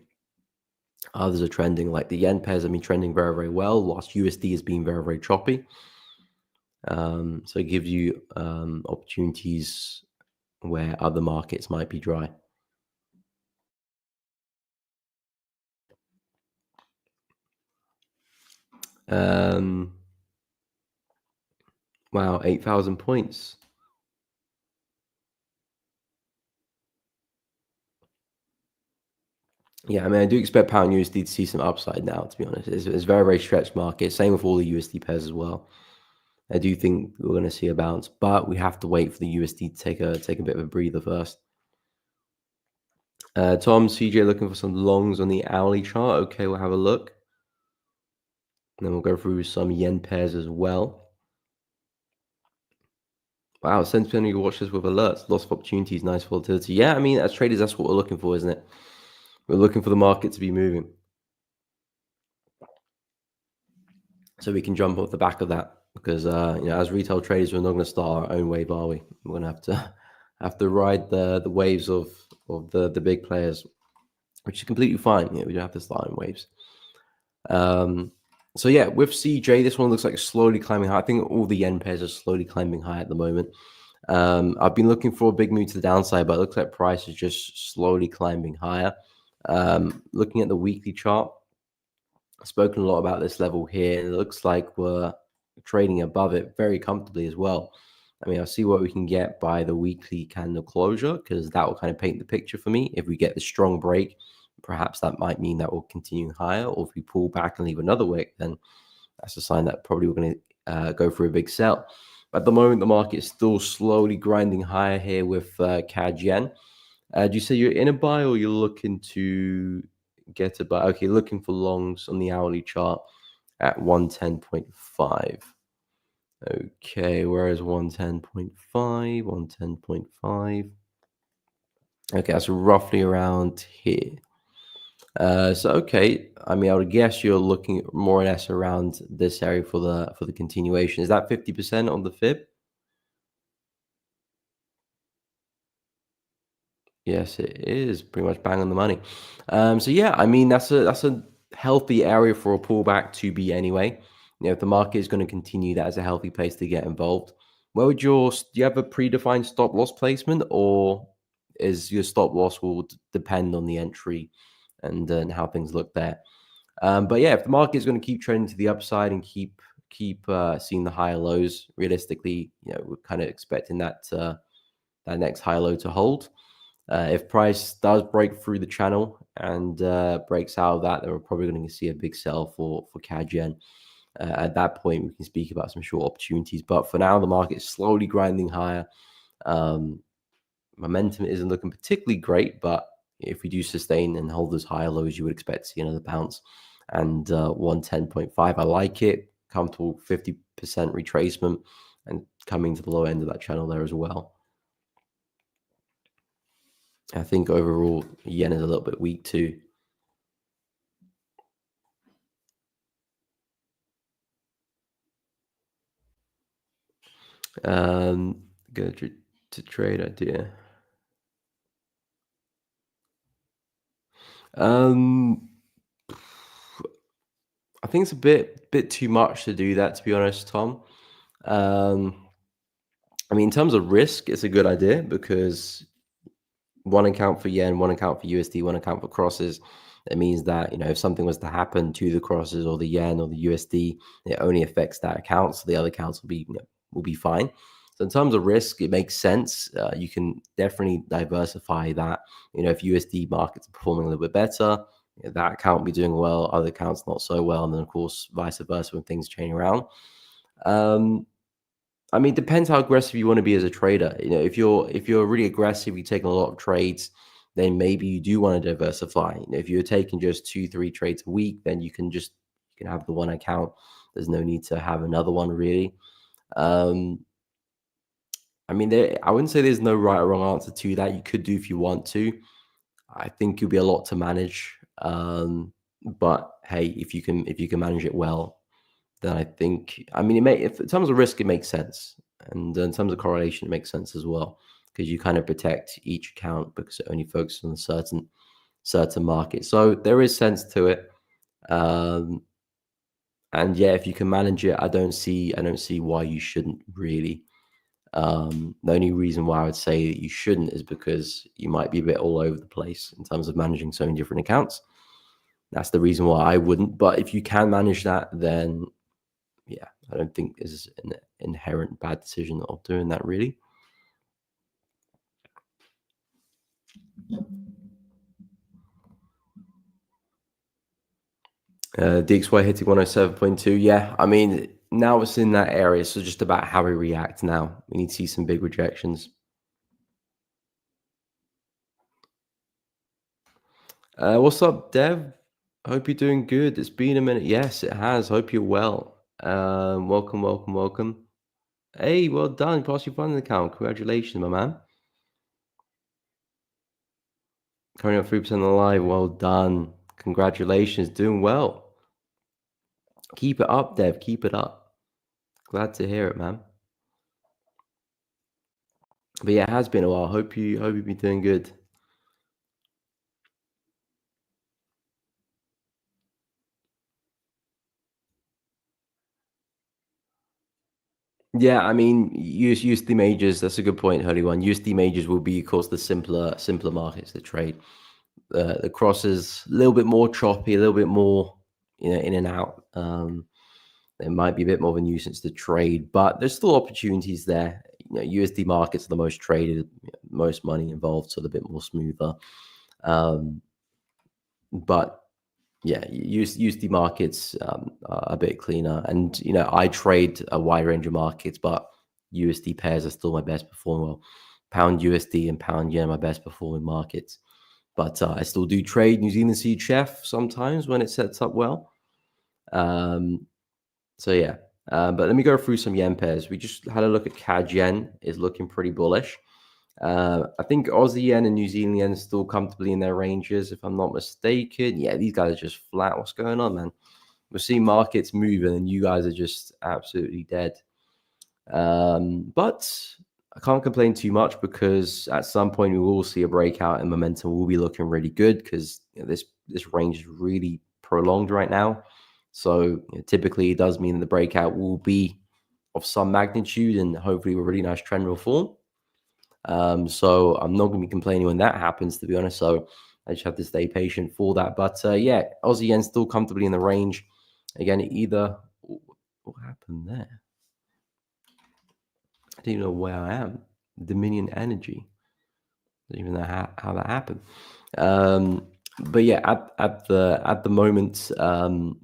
others are trending. Like the yen pairs have been trending very, very well, whilst USD has been very, very choppy. So it gives you opportunities where other markets might be dry. Wow, 8,000 points. Yeah, I mean, I do expect pound USD to see some upside now, to be honest. It's a very, very stretched market. Same with all the USD pairs as well. I do think we're going to see a bounce, but we have to wait for the USD to take a bit of a breather first. Tom, CJ looking for some longs on the hourly chart. Okay, we'll have a look. And then we'll go through some yen pairs as well. Wow, send plenty of watch this with alerts, lots of opportunities, nice volatility. Yeah, I mean, as traders, that's what we're looking for, isn't it? We're looking for the market to be moving, so we can jump off the back of that. Because as retail traders, we're not going to start our own wave, are we? We're going to have to ride the waves of the big players, which is completely fine. We don't have to start in waves. So yeah, with CJ, this one looks like slowly climbing high. I think all the yen pairs are slowly climbing high at the moment. I've been looking for a big move to the downside, but it looks like price is just slowly climbing higher. Looking at the weekly chart, I've spoken a lot about this level here, and it looks like we're trading above it very comfortably as well. I mean, I'll see what we can get by the weekly candle closure, because that will kind of paint the picture for me. If we get the strong break, perhaps that might mean that we'll continue higher, or if we pull back and leave another wick, then that's a sign that probably we're going to go for a big sell. At the moment, the market is still slowly grinding higher here with CAD Yen. Do you say you're in a buy, or you're looking to get a buy? Okay, looking for longs on the hourly chart at 110.5. Okay, where is 110.5? 110.5. Okay, that's roughly around here. So okay, I mean, I would guess you're looking more or less around this area for the continuation. Is that 50% on the fib? Yes, it is pretty much bang on the money. So yeah, I mean that's a healthy area for a pullback to be anyway. If the market is going to continue, that is a healthy place to get involved. Where would do you have a predefined stop loss placement, or is your stop loss will depend on the entry and how things look there? But yeah, if the market is going to keep trending to the upside and keep seeing the higher lows, realistically, we're kind of expecting that next high low to hold. If price does break through the channel and breaks out of that, then we're probably going to see a big sell for CAD Yen. At that point, we can speak about some short opportunities. But for now, the market is slowly grinding higher. Um, Momentum isn't looking particularly great, but if we do sustain and hold those higher lows, you would expect to see another bounce. And 110.5, I like it. Comfortable 50% retracement and coming to the low end of that channel there as well. I think overall, yen is a little bit weak too. Go to trade idea. Um, I think it's a bit too much to do that, to be honest, Tom. Um, I mean, in terms of risk, it's a good idea because one account for yen, one account for USD, one account for crosses. It means that if something was to happen to the crosses or the yen or the USD, it only affects that account, so the other accounts will be fine. So in terms of risk, it makes sense. You can definitely diversify that. If USD markets are performing a little bit better, that account will be doing well, other accounts not so well, and then of course vice versa when things change around. Um, I mean, it depends how aggressive you want to be as a trader. If you're really aggressive, you're taking a lot of trades, then maybe you do want to diversify. If you're taking just 2, 3 trades a week, then you can have the one account. There's no need to have another one really. Um, I mean, I wouldn't say there's no right or wrong answer to that. You could do if you want to. I think it'll be a lot to manage. But hey, if you can manage it well, then I think, I mean, if in terms of risk, it makes sense, and in terms of correlation, it makes sense as well because you kind of protect each account because it only focuses on a certain market. So there is sense to it, and yeah, if you can manage it, I don't see why you shouldn't really. The only reason why I would say that you shouldn't is because you might be a bit all over the place in terms of managing so many different accounts. That's the reason why I wouldn't. But if you can manage that, then yeah, I don't think is an inherent bad decision of doing that really. DXY hitting 107.2. Yeah, I mean, now it's in that area. So just about how we react now. We need to see some big rejections. What's up, Dev? Hope you're doing good. It's been a minute. Yes, it has. Hope you're well. Welcome, welcome, welcome. Hey, well done. You passed your funding account. Congratulations, my man. Coming up 3% alive. Well done. Congratulations. Doing well. Keep it up, Dev. Keep it up. Glad to hear it, man. But yeah, it has been a while. Hope you've been doing good. Yeah, I mean, USD majors. That's a good point, Holy One. USD majors will be, of course, the simpler markets to trade. The crosses a little bit more choppy, a little bit more, in and out. There might be a bit more of a nuisance to trade, but there's still opportunities there. USD markets are the most traded, most money involved, so they're a bit more smoother. But yeah, USD markets are a bit cleaner, and I trade a wide range of markets, but USD pairs are still my best performing. Well, pound USD and pound yen are my best performing markets. But I still do trade New Zealand CHF sometimes when it sets up well. Um, so yeah, but let me go through some yen pairs. We just had a look at CAD yen, is looking pretty bullish. I think Aussie yen and New Zealand yen still comfortably in their ranges, if I'm not mistaken. Yeah, these guys are just flat. What's going on, man? We're seeing markets moving, and you guys are just absolutely dead. But I can't complain too much because at some point we will see a breakout and momentum will be looking really good because this range is really prolonged right now. So typically it does mean that the breakout will be of some magnitude and hopefully a really nice trend will form. So I'm not going to be complaining when that happens, to be honest. So I just have to stay patient for that. But yeah, Aussie yen still comfortably in the range. Again, either what happened there? I don't even know where I am. Dominion Energy. I don't even know how that happened. Um, but yeah, at the moment,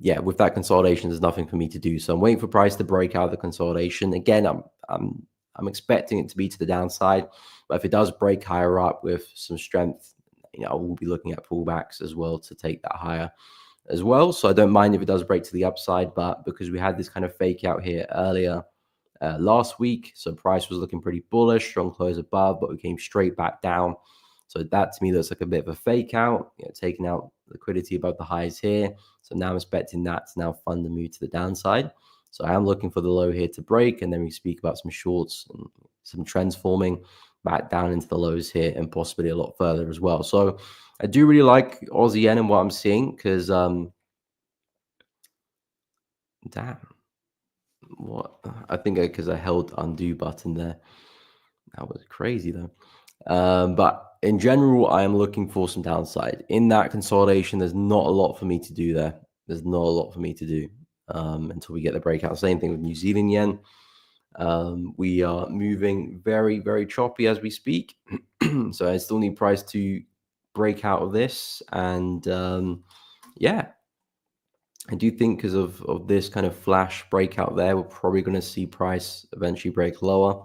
yeah, with that consolidation, there's nothing for me to do. So I'm waiting for price to break out of the consolidation. Again, I'm expecting it to be to the downside, but if it does break higher up with some strength, I will be looking at pullbacks as well to take that higher as well. So I don't mind if it does break to the upside, but because we had this kind of fake out here earlier last week. So price was looking pretty bullish, strong close above, but we came straight back down. So that to me looks like a bit of a fake out, taking out liquidity above the highs here. So now I'm expecting that to now fund the move to the downside. So I am looking for the low here to break, and then we speak about some shorts and some trends forming back down into the lows here and possibly a lot further as well. So I do really like Aussie yen and what I'm seeing because damn, what I think because I held undo button there. That was crazy though. But in general, I am looking for some downside. In that consolidation, there's not a lot for me to do there. There's not a lot for me to do until we get the breakout. Same thing with New Zealand yen. We are moving very, very choppy as we speak. So I still need price to break out of this. And yeah, I do think because of this kind of flash breakout there, we're probably going to see price eventually break lower.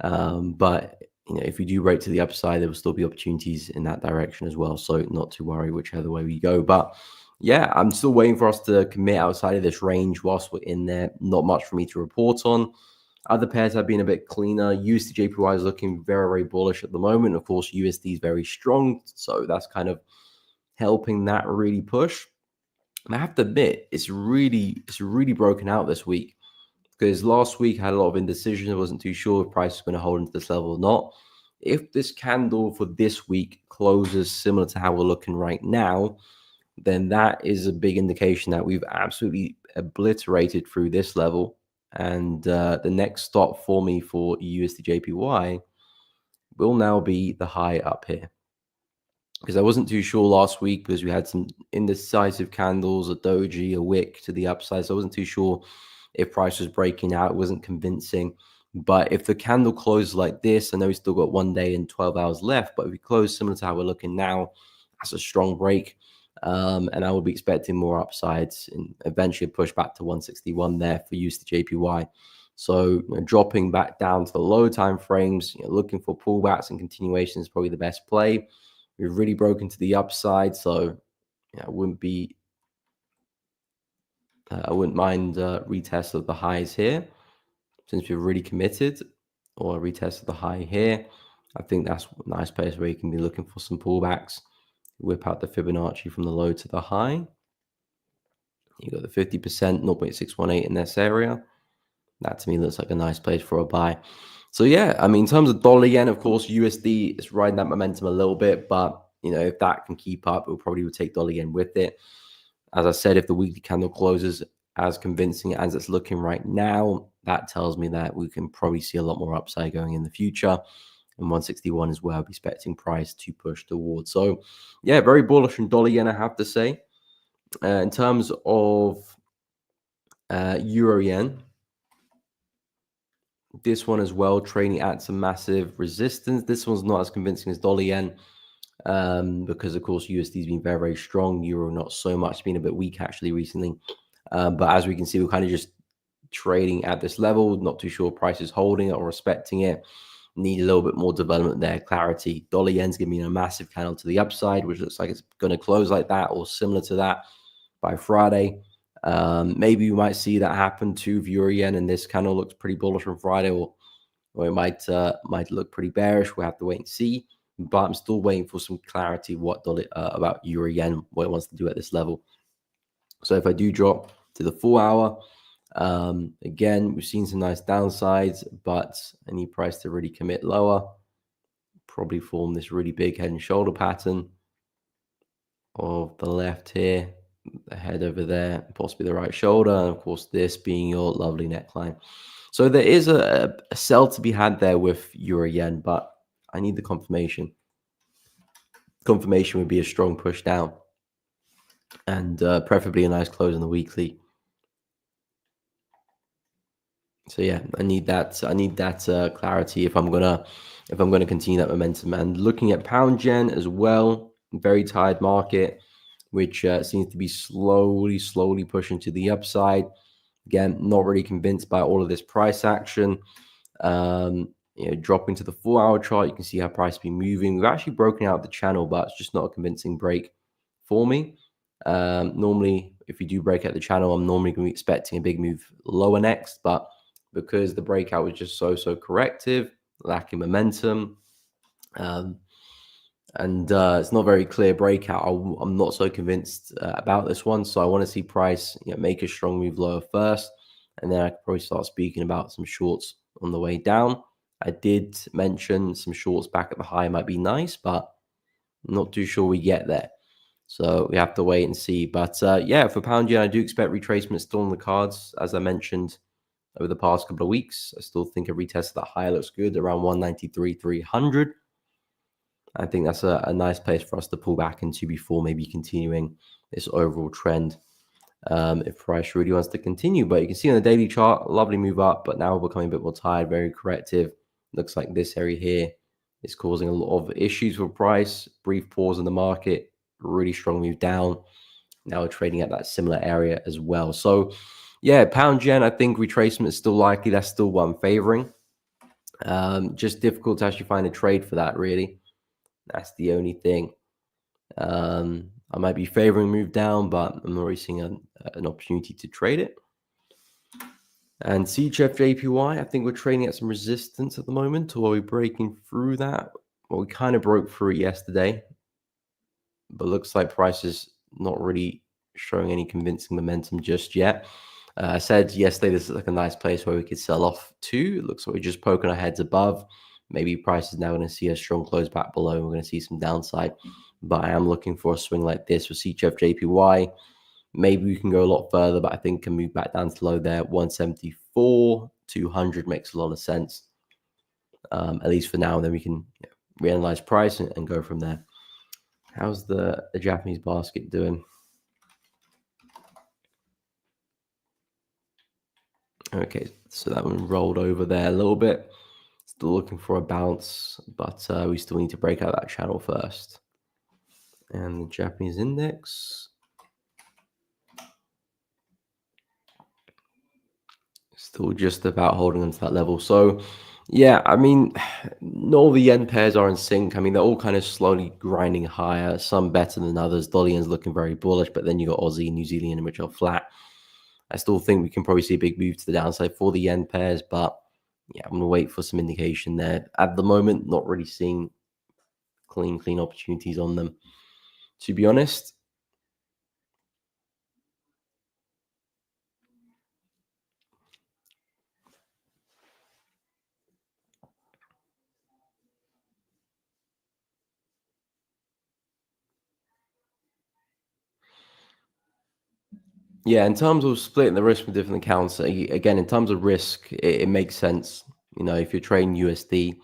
But if we do break to the upside, there will still be opportunities in that direction as well. So not to worry whichever way we go. But yeah, I'm still waiting for us to commit outside of this range whilst we're in there. Not much for me to report on. Other pairs have been a bit cleaner. USD JPY is looking very, very bullish at the moment. Of course, USD is very strong. So that's kind of helping that really push. And I have to admit, it's really broken out this week because last week I had a lot of indecision. I wasn't too sure if price is going to hold into this level or not. If this candle for this week closes similar to how we're looking right now, then that is a big indication that we've absolutely obliterated through this level. And the next stop for me for USD JPY will now be the high up here. Because I wasn't too sure last week because we had some indecisive candles, a doji, a wick to the upside. So I wasn't too sure if price was breaking out. It wasn't convincing. But if the candle closes like this, I know we still got 1 day and 12 hours left. But if we close similar to how we're looking now, that's a strong break. And I would be expecting more upsides and eventually push back to 161 there for use to JPY. So dropping back down to the low time frames, looking for pullbacks and continuation is probably the best play. We've really broken to the upside, so I wouldn't mind retest of the highs here since we're really committed, or a retest of the high here. I think that's a nice place where you can be looking for some pullbacks. Whip out the Fibonacci from the low to the high. You got the 50%, 0.618 in this area. That to me looks like a nice place for a buy. So yeah, I mean, in terms of dollar yen, of course, USD is riding that momentum a little bit, but if that can keep up, it probably would take dollar yen with it. As I said, if the weekly candle closes as convincing as it's looking right now, that tells me that we can probably see a lot more upside going in the future. And 161 is where I'll be expecting price to push towards. So yeah, very bullish on dollar yen, I have to say. In terms of euro yen, this one as well, trading at some massive resistance. This one's not as convincing as dollar yen because, of course, USD has been very, very strong. Euro not so much, been a bit weak actually recently. But as we can see, we're kind of just trading at this level. Not too sure price is holding it or respecting it. Need a little bit more development there, clarity. Dollar yen's giving me a massive candle to the upside, which looks like it's going to close like that or similar to that by Friday. Maybe we might see that happen to euro yen, and this candle looks pretty bullish on Friday, or it might look pretty bearish. We'll have to wait and see. But I'm still waiting for some clarity about euro yen, what it wants to do at this level. So if I do drop to the 4 hour, again, we've seen some nice downsides, but I need price to really commit lower. Probably form this really big head and shoulder pattern of the left here, the head over there, possibly the right shoulder, and of course this being your lovely neckline. So there is a sell to be had there with euro yen, but I need the confirmation. Confirmation would be a strong push down, and preferably a nice close on the weekly. So yeah, I need that. I need that clarity if I'm gonna continue that momentum. And looking at pound yen as well, very tired market, which seems to be slowly pushing to the upside. Again, not really convinced by all of this price action. Dropping to the 4 hour chart, you can see how price has been moving. We've actually broken out the channel, but it's just not a convincing break for me. Normally, if we do break out the channel, I'm normally going to be expecting a big move lower next, but because the breakout was just so corrective, lacking momentum, and it's not very clear breakout, I'm not so convinced about this one. So I want to see price make a strong move lower first, and then I could probably start speaking about some shorts on the way down. I did mention some shorts back at the high might be nice, but I'm not too sure we get there. So we have to wait and see. But yeah, for pound yen, I do expect retracement still on the cards, as I mentioned over the past couple of weeks. I still think a retest of that high looks good around 193.300. I think that's a nice place for us to pull back into before maybe continuing this overall trend if price really wants to continue. But you can see on the daily chart, lovely move up, but now we're becoming a bit more tired, very corrective. Looks like this area here is causing a lot of issues for price. Brief pause in the market, really strong move down. Now we're trading at that similar area as well. So yeah, pound yen, I think retracement is still likely. That's still what I'm favoring. Just difficult to actually find a trade for that, really. That's the only thing. I might be favoring move down, but I'm not really seeing an opportunity to trade it. And CHF JPY, I think we're trading at some resistance at the moment, or are we breaking through that? Well, we kind of broke through it yesterday, but looks like price is not really showing any convincing momentum just yet. I said yesterday this is like a nice place where we could sell off to. It looks like we're just poking our heads above. Maybe price is now going to see a strong close back below. We're going to see some downside, but I am looking for a swing like this for CHF JPY. Maybe we can go a lot further, but I think can move back down to low there. 174, 200 makes a lot of sense, at least for now. And then we can reanalyze price and go from there. How's the Japanese basket doing? Okay, so that one rolled over there a little bit. Still looking for a bounce, but we still need to break out that channel first. And the Japanese index still just about holding on to that level. So, yeah, I mean, not all the yen pairs are in sync. I mean, they're all kind of slowly grinding higher, some better than others. Dollar yen's looking very bullish, but then you got Aussie and New Zealand, which are flat. I still think we can probably see a big move to the downside for the yen pairs, but yeah, I'm going to wait for some indication there. At the moment, not really seeing clean opportunities on them, to be honest. Yeah, in terms of splitting the risk with different accounts, again, in terms of risk, it makes sense. You know, if you're trading USD,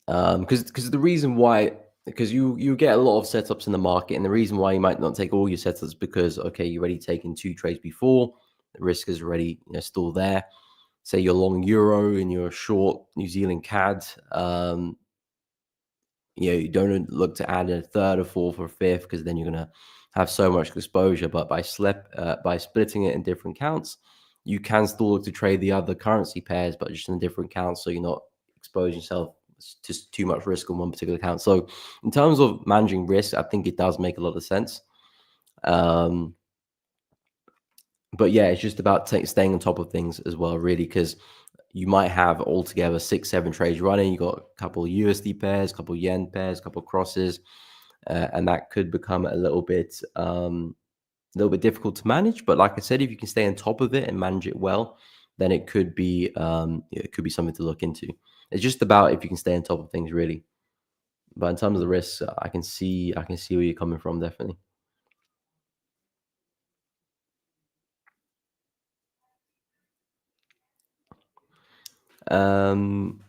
because the reason why, because you get a lot of setups in the market, and the reason why you might not take all your setups because okay, you already taken 2 trades before, the risk is already still there. Say you're long euro and you're short New Zealand CAD, you don't look to add a third or fourth or fifth because then you're going to have so much exposure. But by splitting it in different counts, you can still look to trade the other currency pairs, but just in different counts, so you're not exposing yourself to too much risk on one particular account. So, in terms of managing risk, I think it does make a lot of sense. Um, but yeah, it's just about staying on top of things as well, really, because you might have altogether 6, 7 trades running. You got a couple of USD pairs, a couple of yen pairs, a couple of crosses, and that could become a little bit difficult to manage. But like I said, if you can stay on top of it and manage it well, then it could be something to look into. It's just about if you can stay on top of things, really. But in terms of the risks, I can see where you're coming from, definitely. Um,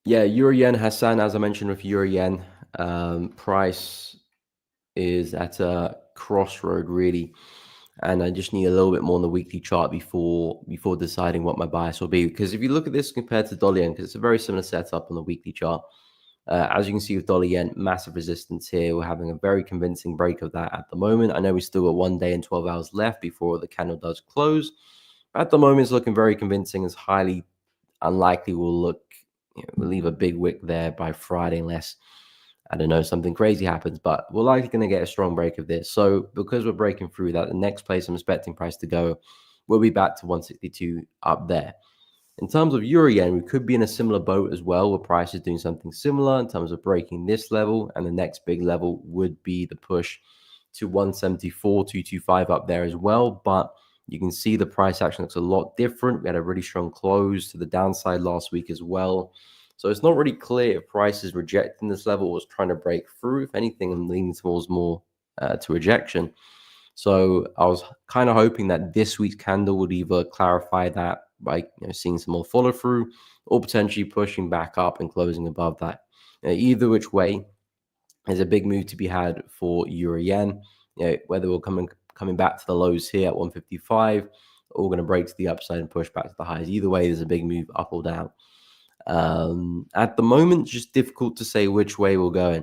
yeah, Euro yen Hassan, as I mentioned with Euro yen, price is at a crossroad really, and I just need a little bit more on the weekly chart before deciding what my bias will be. Because if you look at this compared to dollar yen, because it's a very similar setup on the weekly chart, as you can see with dollar yen, massive resistance here. We're having a very convincing break of that at the moment. I know we still got 1 day and 12 hours left before the candle does close. But at the moment, it's looking very convincing. It's highly unlikely we'll leave a big wick there by Friday unless I don't know, something crazy happens, but we're likely going to get a strong break of this. So because we're breaking through that, the next place I'm expecting price to go will be back to 162 up there. In terms of euro yen, we could be in a similar boat as well, where price is doing something similar in terms of breaking this level, and the next big level would be the push to 174, 225 up there as well. But you can see the price action looks a lot different. We had a really strong close to the downside last week as well. So it's not really clear if price is rejecting this level or is trying to break through. If anything, I'm leaning towards more to rejection. So I was kind of hoping that this week's candle would either clarify that by seeing some more follow through, or potentially pushing back up and closing above that. Either which way, there's a big move to be had for euro yen. Whether we're coming back to the lows here at 155, or we're going to break to the upside and push back to the highs. Either way, there's a big move up or down. At the moment, it's just difficult to say which way we're going,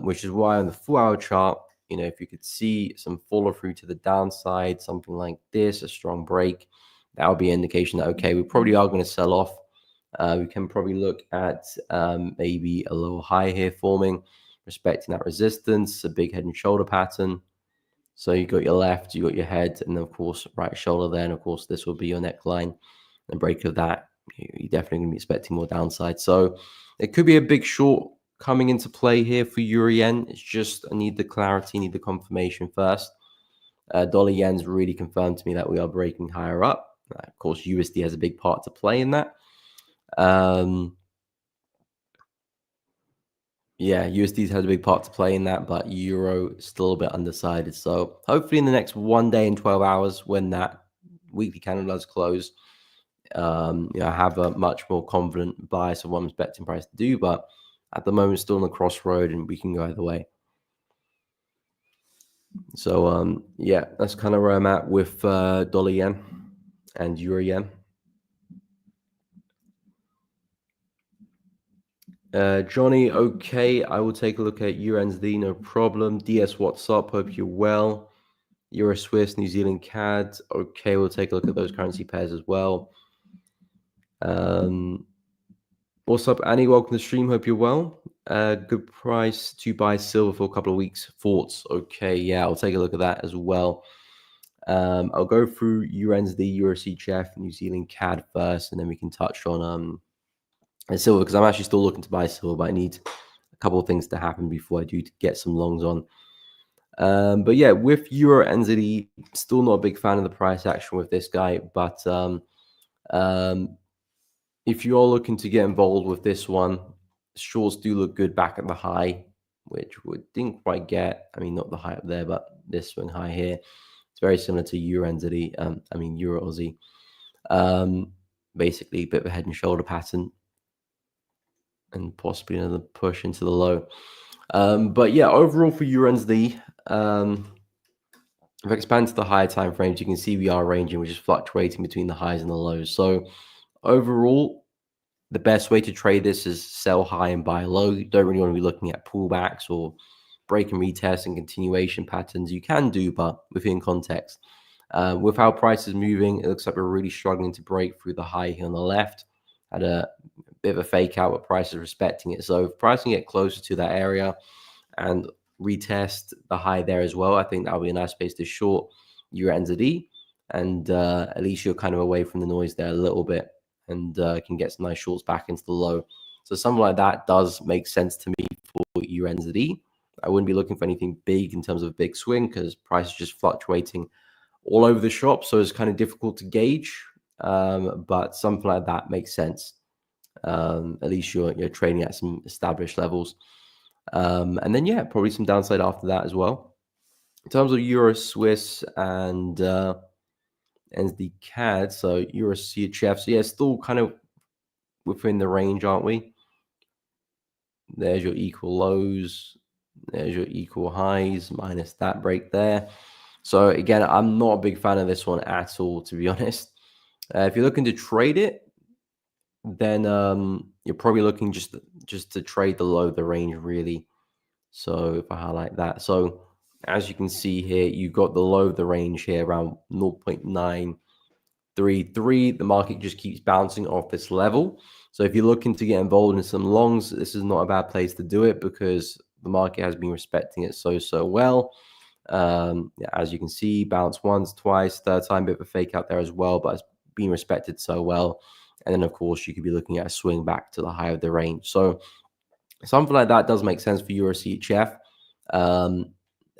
which is why on the 4 hour chart, if you could see some follow through to the downside, something like this, a strong break, that would be an indication that, okay, we probably are going to sell off. We can probably look at maybe a low high here forming, respecting that resistance, a big head and shoulder pattern. So you got your left, you got your head, and then of course right shoulder there, and of course this will be your neckline. The break of that, you're definitely going to be expecting more downside. So it could be a big short coming into play here for euro yen. It's just I need the clarity, need the confirmation first. Dollar yen's really confirmed to me that we are breaking higher up. Of course, USD has a big part to play in that. Um, Yeah, USD has a big part to play in that, but Euro is still a bit undecided. So hopefully in the next 1 day and 12 hours, when that weekly candle does close, I have a much more confident bias of what I'm expecting price to do. But at the moment, still on the crossroad, and we can go either way. So yeah, that's kind of where I'm at with dollar yen and euro yen. Johnny, okay, I will take a look at USD, no problem. DS, what's up? Hope you're well. Euro Swiss, New Zealand CAD. Okay, we'll take a look at those currency pairs as well. What's up, Annie? Welcome to the stream. Hope you're well. Good price to buy silver for a couple of weeks. Thoughts? Okay, yeah, I'll take a look at that as well. I'll go through USD, Euro CHF, New Zealand CAD first, and then we can touch on silver, because I'm actually still looking to buy silver, but I need a couple of things to happen before I do get some longs on. But yeah, with Euro NZD, still not a big fan of the price action with this guy, but if you are looking to get involved with this one, shorts do look good back at the high, which we didn't quite get. I mean, not the high up there, but this swing high here. It's very similar to Euro NZD, Euro Aussie. Basically, a bit of a head and shoulder pattern and possibly another push into the low. But yeah, overall for Euro NZD, if I expand to the higher time frames, you can see we are ranging, which is fluctuating between the highs and the lows. So overall, the best way to trade this is sell high and buy low. You don't really want to be looking at pullbacks or break and retest and continuation patterns. You can do, but within context. With how price is moving, it looks like we're really struggling to break through the high here on the left. Had a bit of a fake out, but price is respecting it. So if price can get closer to that area and retest the high there as well, I think that'll be a nice space to short Euro NZD, and at least you're kind of away from the noise there a little bit, and can get some nice shorts back into the low. So something like that does make sense to me for Euro NZD. I wouldn't be looking for anything big in terms of a big swing, because price is just fluctuating all over the shop, so it's kind of difficult to gauge. But something like that makes sense. At least you're trading at some established levels. And then, yeah, probably some downside after that as well. In terms of Euro Swiss and the CAD, so Euro CHF, so yeah, still kind of within the range, aren't we? There's your equal lows. There's your equal highs minus that break there. So again, I'm not a big fan of this one at all, to be honest. If you're looking to trade it, then you're probably looking just to trade the low of the range, really. So if I highlight that, so as you can see here, you've got the low of the range here around 0.933. The market just keeps bouncing off this level. So if you're looking to get involved in some longs, this is not a bad place to do it, because the market has been respecting it so well. As you can see, bounce once, twice, third time, bit of a fake out there as well, but it's been respected so well. And then, of course, you could be looking at a swing back to the high of the range. So something like that does make sense for Euro CHF.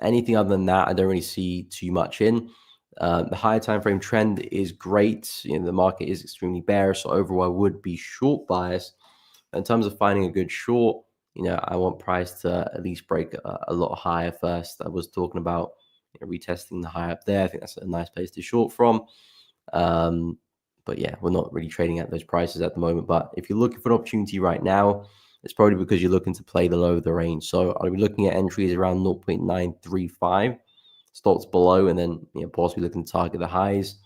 Anything other than that, I don't really see too much in. The higher time frame trend is great. The market is extremely bearish, so overall I would be short biased. In terms of finding a good short, I want price to at least break a lot higher first. I was talking about retesting the high up there. I think that's a nice place to short from. But yeah, we're not really trading at those prices at the moment. But if you're looking for an opportunity right now, it's probably because you're looking to play the low of the range. So I'll be looking at entries around 0.935, stops below, and then possibly looking to target the highs.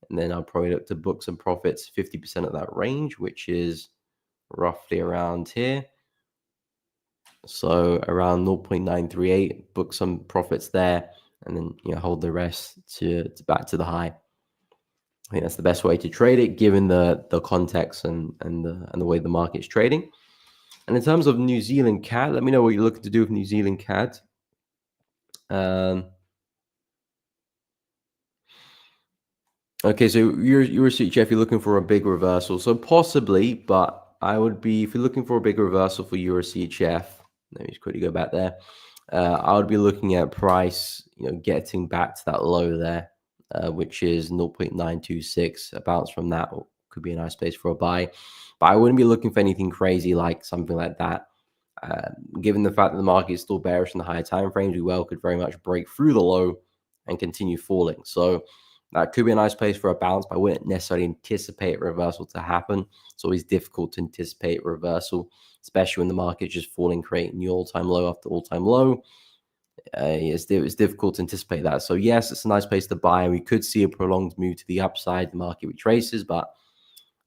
And then I'll probably look to book some profits, 50% of that range, which is roughly around here. So around 0.938, book some profits there, and then hold the rest to back to the high. I think that's the best way to trade it, given the context and the way the market's trading. And in terms of New Zealand CAD, let me know what you're looking to do with New Zealand CAD. Okay, so you're a CHF, you're looking for a big reversal. So possibly, but I would be, if you're looking for a big reversal for Euro CHF, let me just quickly go back there. I would be looking at price, getting back to that low there, which is 0.926. A bounce from that could be a nice place for a buy. But I wouldn't be looking for anything crazy like something like that. Given the fact that the market is still bearish in the higher time frames, we could very much break through the low and continue falling. So that could be a nice place for a bounce, but I wouldn't necessarily anticipate a reversal to happen. It's always difficult to anticipate a reversal, especially when the market's just falling, creating new all-time low after all-time low. It's difficult to anticipate that. So yes, it's a nice place to buy, and we could see a prolonged move to the upside. The market retraces, but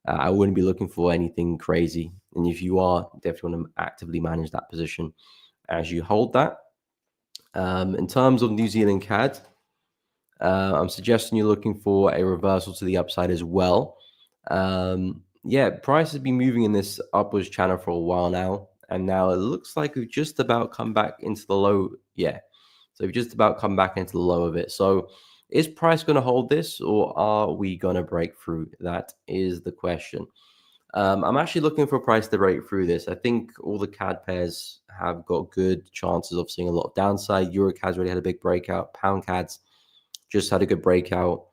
I wouldn't be looking for anything crazy And if you are, definitely want to actively manage that position as you hold that. In terms of New Zealand CAD, I'm suggesting you're looking for a reversal to the upside as well. Yeah, price has been moving in this upwards channel for a while now, and now it looks like we've just about come back into the low. Yeah, so we've just about come back into the low of it. So is price going to hold this, or are we going to break through? That is the question. I'm actually looking for a price to break through this. I think all the CAD pairs have got good chances of seeing a lot of downside. Euro CAD's already had a big breakout. Pound CAD's just had a good breakout.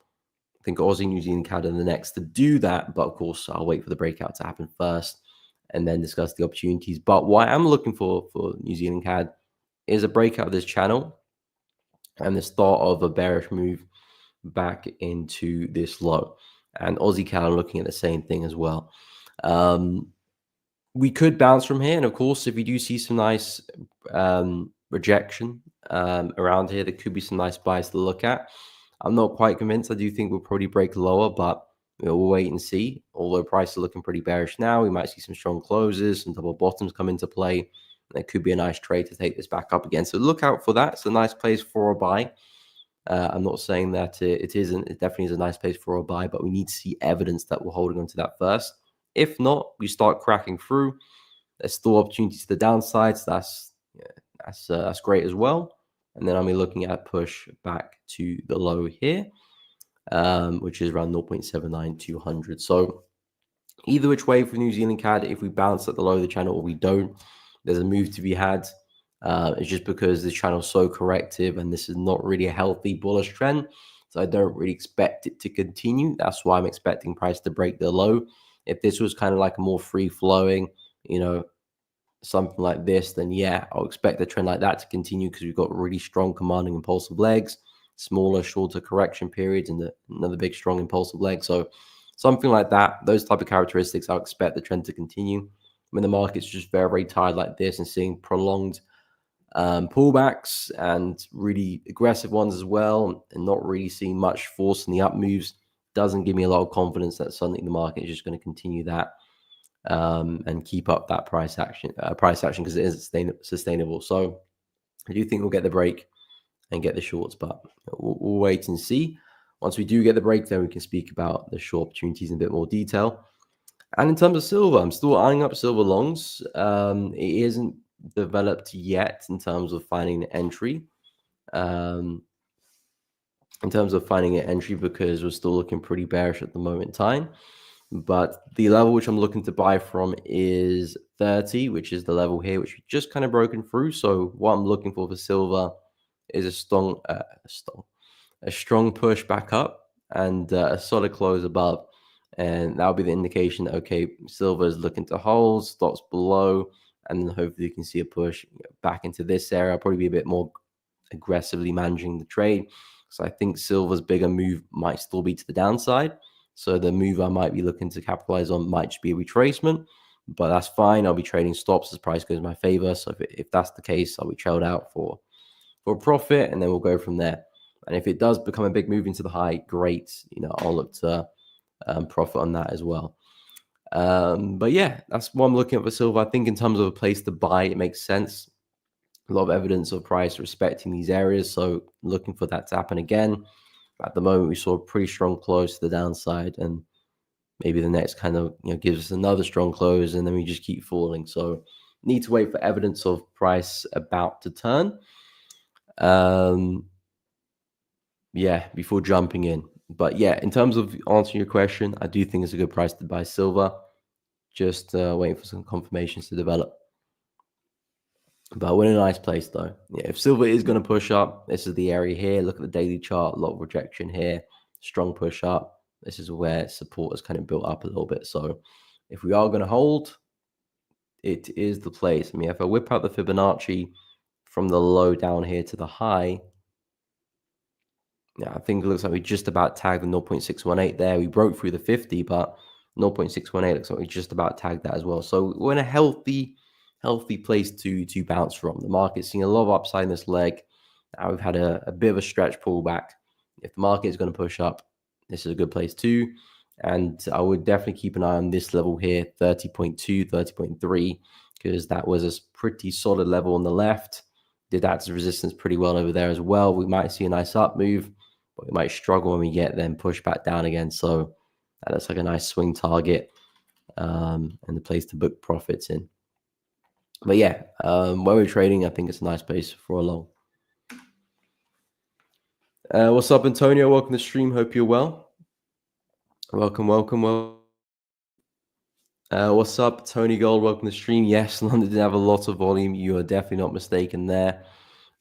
I think Aussie, New Zealand CAD are the next to do that. But of course, I'll wait for the breakout to happen first and then discuss the opportunities. But what I'm looking for New Zealand CAD is a breakout of this channel and the start of a bearish move back into this low. And Aussie CAD, I'm looking at the same thing as well. We could bounce from here. And of course, if we do see some nice rejection around here, there could be some nice buys to look at. I'm not quite convinced. I do think we'll probably break lower, but we'll wait and see. Although prices are looking pretty bearish now, we might see some strong closes, some double bottoms come into play. That could be a nice trade to take this back up again. So look out for that. It's a nice place for a buy. I'm not saying that it isn't. It definitely is a nice place for a buy, but we need to see evidence that we're holding on to that first. If not, we start cracking through. There's still opportunities to the downside. So that's great as well. And then I'll be looking at push back to the low here, which is around 0.79200. So either which way for New Zealand CAD, if we bounce at the low of the channel or we don't, there's a move to be had. It's just because this channel is so corrective and this is not really a healthy bullish trend. So I don't really expect it to continue. That's why I'm expecting price to break the low. If this was kind of like a more free flowing, something like this, then yeah, I'll expect a trend like that to continue because we've got really strong commanding impulsive legs, smaller, shorter correction periods, and another big, strong impulsive leg. So something like that, those type of characteristics, I'll expect the trend to continue. When the market's just very, very tight like this and seeing prolonged pullbacks and really aggressive ones as well, and not really seeing much force in the up moves, doesn't give me a lot of confidence that suddenly the market is just going to continue that and keep up that price action because it is sustainable. So I do think we'll get the break and get the shorts, but we'll wait and see. Once we do get the break, then we can speak about the short opportunities in a bit more detail. And in terms of silver, I'm still eyeing up silver longs. It isn't developed yet in terms of finding an entry. Because we're still looking pretty bearish at the moment in time. But the level which I'm looking to buy from is 30, which is the level here, which we've just kind of broken through. So what I'm looking for silver is a strong push back up and a solid close above. And that'll be the indication that, okay, silver is looking to hold, stops below, and then hopefully you can see a push back into this area. I'll probably be a bit more aggressively managing the trade. So I think silver's bigger move might still be to the downside. So the move I might be looking to capitalize on might just be a retracement, but that's fine. I'll be trading stops as price goes in my favor. So if that's the case, I'll be trailed out for a profit, and then we'll go from there. And if it does become a big move into the high, great. I'll look to profit on that as well. But yeah, that's what I'm looking at for silver. I think in terms of a place to buy, it makes sense. A lot of evidence of price respecting these areas, so looking for that to happen again. At the moment, we saw a pretty strong close to the downside, and maybe the next kind of gives us another strong close, and then we just keep falling. So need to wait for evidence of price about to turn. Before jumping in. But yeah, in terms of answering your question, I do think it's a good price to buy silver. Just waiting for some confirmations to develop. But we're in a nice place though. Yeah, if silver is going to push up, this is the area here. Look at the daily chart, a lot of rejection here, strong push up. This is where support has kind of built up a little bit. So if we are going to hold, it is the place. I mean, if I whip out the Fibonacci from the low down here to the high, I think it looks like we just about tagged the 0.618 there. We broke through the 50, but 0.618 looks like we just about tagged that as well. So we're in a healthy place to bounce from. The market's seeing a lot of upside in this leg. Now we've had a bit of a stretch pullback. If the market is going to push up, this is a good place too. And I would definitely keep an eye on this level here, 30.2, 30.3, because that was a pretty solid level on the left. Did act as resistance pretty well over there as well. We might see a nice up move, but we might struggle when we get then push back down again. So that looks like a nice swing target and the place to book profits in. But yeah, when we're trading, I think it's a nice place for a long. What's up, Antonio? Welcome to the stream. Hope you're well. Welcome. What's up, Tony Gold? Welcome to the stream. Yes, London did have a lot of volume. You are definitely not mistaken there.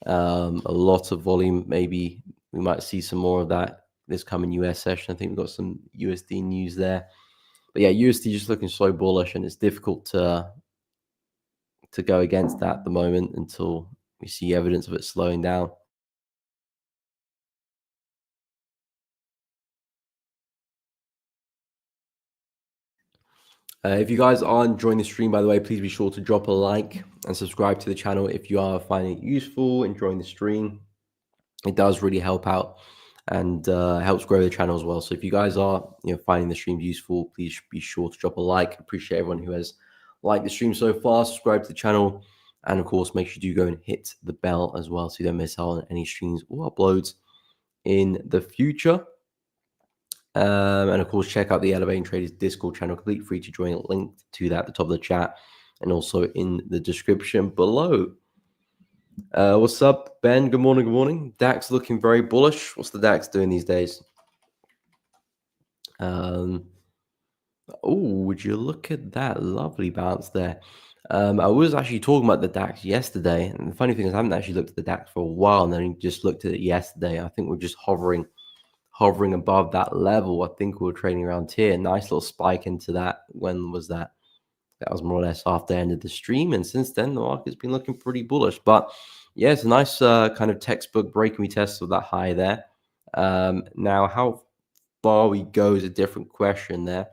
A lot of volume. Maybe we might see some more of that this coming US session. I think we've got some USD news there. But yeah, USD just looking so bullish, and it's difficult to go against that at the moment until we see evidence of it slowing down. If you guys are enjoying the stream, by the way, please be sure to drop a like and subscribe to the channel if you are finding it useful, enjoying the stream. It does really help out and helps grow the channel as well. So if you guys are finding the stream useful, please be sure to drop a like. Appreciate everyone who has liked the stream so far. Subscribe to the channel, and of course, make sure you do go and hit the bell as well so you don't miss out on any streams or uploads in the future. And of course, check out the Elevating Traders Discord channel, completely free to join. Link to that at the top of the chat and also in the description below. What's up, Ben? Good morning. Good morning. DAX looking very bullish. What's the DAX doing these days? Oh, would you look at that lovely bounce there? I was actually talking about the DAX yesterday, and the funny thing is, I haven't actually looked at the DAX for a while, and then just looked at it yesterday. I think we're just hovering above that level. I think we were trading around here. Nice little spike into that. When was that? That was more or less after the end of the stream. And since then, the market's been looking pretty bullish. But yeah, it's a nice kind of textbook break we test of that high there. Now, how far we go is a different question there.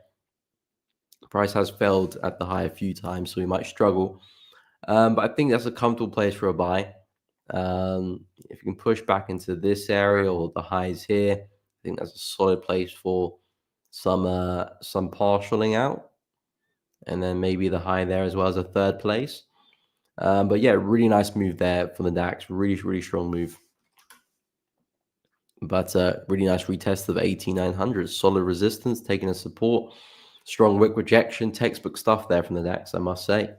Price has failed at the high a few times, so we might struggle. But I think that's a comfortable place for a buy. If you can push back into this area or the highs here, I think that's a solid place for some partialing out, and then maybe the high there as well as a third place. But yeah, really nice move there for the DAX. Really strong move. But really nice retest of 18,900. Solid resistance, taking a support. Strong wick rejection, textbook stuff there from the DAX, I must say.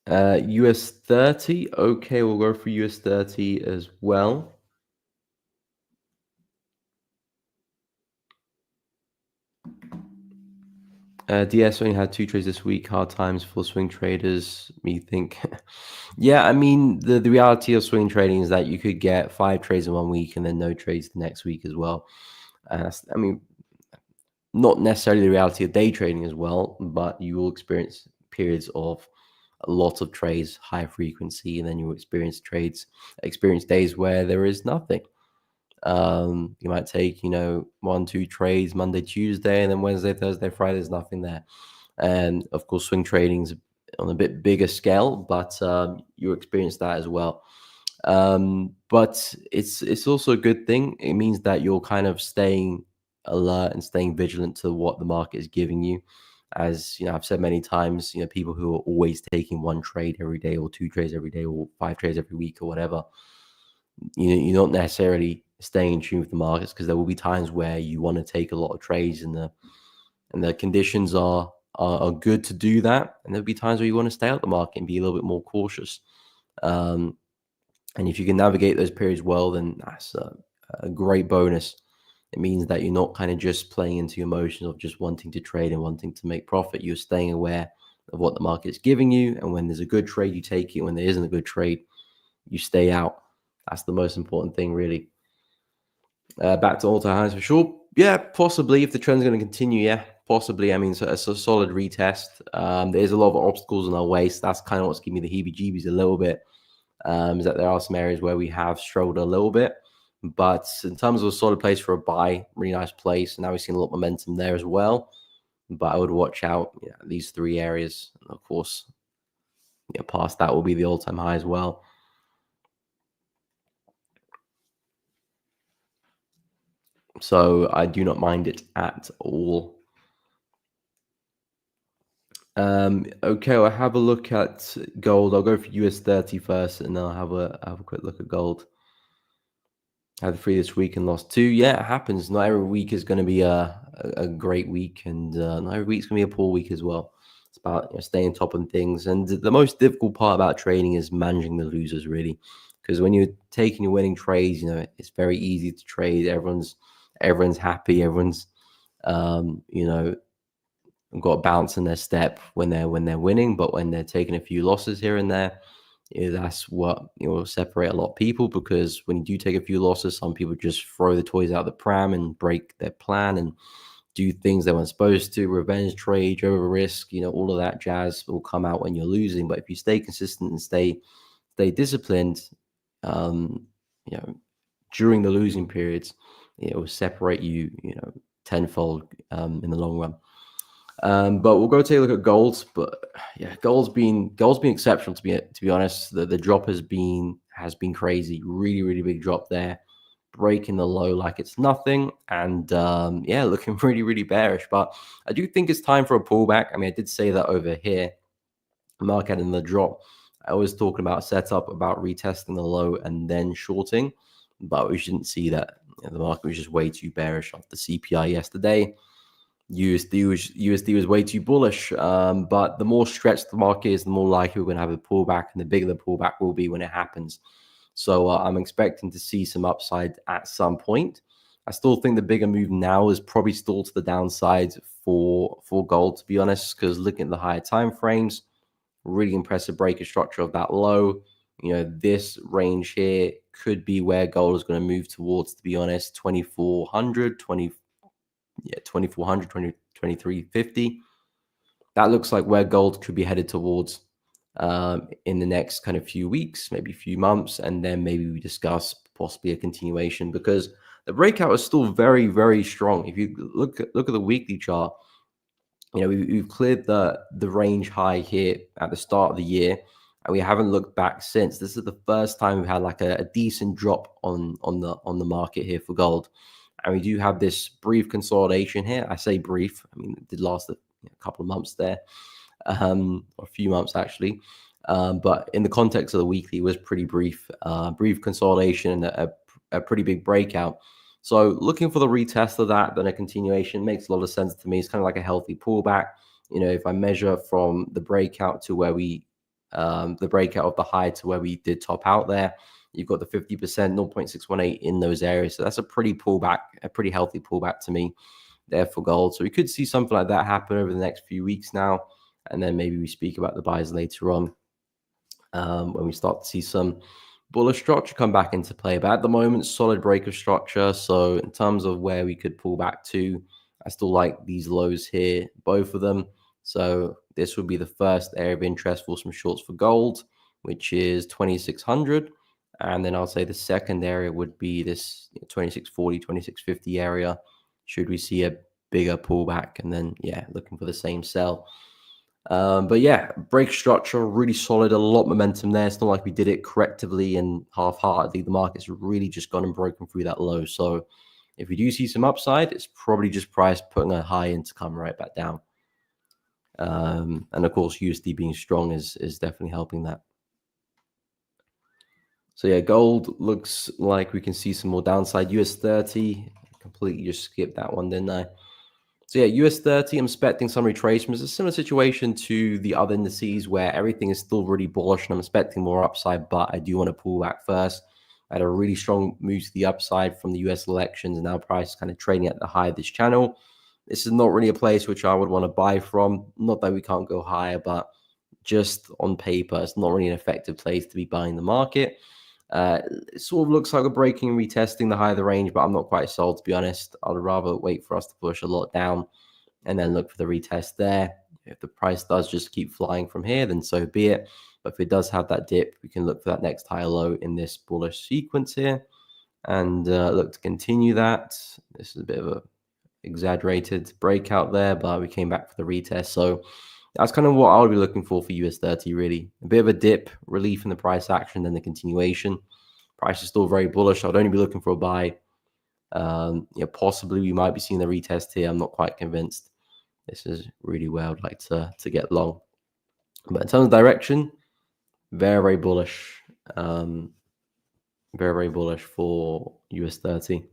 US 30. Okay, we'll go for US 30 as well. DS only had 2 trades this week. Hard times for swing traders. Me think. Yeah, I mean, the reality of swing trading is that you could get 5 trades in 1 week and then no trades the next week as well. I mean, not necessarily the reality of day trading as well, but you will experience periods of a lot of trades, high frequency, and then you will experience days where there is nothing. You might take 1, 2 trades Monday, Tuesday, and then Wednesday, Thursday, Friday, there's nothing there. And of course, swing trading's on a bit bigger scale, but you experience that as well. But it's also a good thing. It means that you're kind of staying alert and staying vigilant to what the market is giving you. As I've said many times, people who are always taking 1 trade every day or 2 trades every day or 5 trades every week or whatever, you're not necessarily staying in tune with the markets, because there will be times where you want to take a lot of trades and the conditions are good to do that, and there'll be times where you want to stay out the market and be a little bit more cautious. And if you can navigate those periods well, then that's a great bonus. It means that you're not kind of just playing into your emotions of just wanting to trade and wanting to make profit. You're staying aware of what the market is giving you, and when there's a good trade, you take it. When there isn't a good trade, you stay out. That's the most important thing, really. Back to all-time highs for sure. Yeah, possibly, if the trend's going to continue. Yeah, possibly. I mean, so it's a solid retest. There's a lot of obstacles in our way, so that's kind of what's giving me the heebie-jeebies a little bit. Is that there are some areas where we have struggled a little bit, but in terms of a solid place for a buy, really nice place. Now we've seen a lot of momentum there as well, but I would watch out these 3 areas. And of course, past that will be the all-time high as well. So I do not mind it at all. Okay, I'll have a look at gold. I'll go for US 30 first, and then I'll have a quick look at gold. Had 3 this week and lost 2. Yeah, it happens. Not every week is going to be a great week, and not every week's going to be a poor week as well. It's about staying top on things. And the most difficult part about trading is managing the losers, really, because when you're taking your winning trades, it's very easy to trade. Everyone's happy. Everyone's got a bounce in their step when they're winning, but when they're taking a few losses here and there, that's what will separate a lot of people. Because when you do take a few losses, some people just throw the toys out the pram and break their plan and do things they weren't supposed to, revenge trade, over risk, all of that jazz will come out when you're losing. But if you stay consistent and stay disciplined, um, you know, during the losing periods, it will separate you, tenfold in the long run. But we'll go take a look at gold. But yeah, gold's been exceptional to be honest. The drop has been crazy, really really big drop there, breaking the low like it's nothing, and yeah, looking really really bearish. But I do think it's time for a pullback. I mean, I did say that over here, market in the drop. I was talking about setup, about retesting the low and then shorting, but we shouldn't see that. The market was just way too bearish off the CPI yesterday. USD was way too bullish. But the more stretched the market is, the more likely we're going to have a pullback, and the bigger the pullback will be when it happens. So I'm expecting to see some upside at some point. I still think the bigger move now is probably still to the downside for gold, to be honest, because looking at the higher time frames, really impressive breaker structure of that low. This range here could be where gold is going to move towards, to be honest. 2400, 2400, 2350. That looks like where gold could be headed towards in the next kind of few weeks, maybe a few months, and then maybe we discuss possibly a continuation, because the breakout is still very, very strong. If you look at the weekly chart, we've cleared the range high here at the start of the year, and we haven't looked back since. This is the first time we've had like a decent drop on the market here for gold. And we do have this brief consolidation here. I say brief, I mean, it did last a couple of months there, or a few months actually. But in the context of the weekly, it was pretty brief. Brief consolidation and a pretty big breakout. So looking for the retest of that, then a continuation makes a lot of sense to me. It's kind of like a healthy pullback. If I measure from the breakout to where the breakout of the high to where we did top out there, you've got the 50%, 0.618 in those areas. So that's a pretty healthy pullback to me there for gold. So we could see something like that happen over the next few weeks now. And then maybe we speak about the buys later on when we start to see some bullish structure come back into play. But at the moment, solid breaker structure. So in terms of where we could pull back to, I still like these lows here, both of them. So this would be the first area of interest for some shorts for gold, which is 2600. And then I'll say the second area would be this 2640, 2650 area. Should we see a bigger pullback, and then, yeah, looking for the same sell. But yeah, break structure, really solid, a lot of momentum there. It's not like we did it correctively and half-heartedly. The market's really just gone and broken through that low. So if we do see some upside, it's probably just price putting a high in to come right back down. And of course, USD being strong is definitely helping that. So yeah, gold looks like we can see some more downside. US 30, completely just skipped that one, didn't I? So yeah, US 30, I'm expecting some retracement. It's a similar situation to the other indices where everything is still really bullish and I'm expecting more upside, but I do want to pull back first. I had a really strong move to the upside from the US elections, and now price is kind of trading at the high of this channel. This is not really a place which I would want to buy from. Not that we can't go higher, but just on paper, it's not really an effective place to be buying the market. It sort of looks like we're breaking and retesting the high of the range, but I'm not quite sold, to be honest. I'd rather wait for us to push a lot down and then look for the retest there. If the price does just keep flying from here, then so be it. But if it does have that dip, we can look for that next higher low in this bullish sequence here and look to continue that. This is a bit of a exaggerated breakout there, but we came back for the retest. So that's kind of what I would be looking for US 30, really. A bit of a dip, relief in the price action, then the continuation. Price is still very bullish. I'd only be looking for a buy Possibly we might be seeing the retest here. I'm not quite convinced. This is really where I'd like to get long. But in terms of direction, very, very bullish. Very, very bullish for US 30.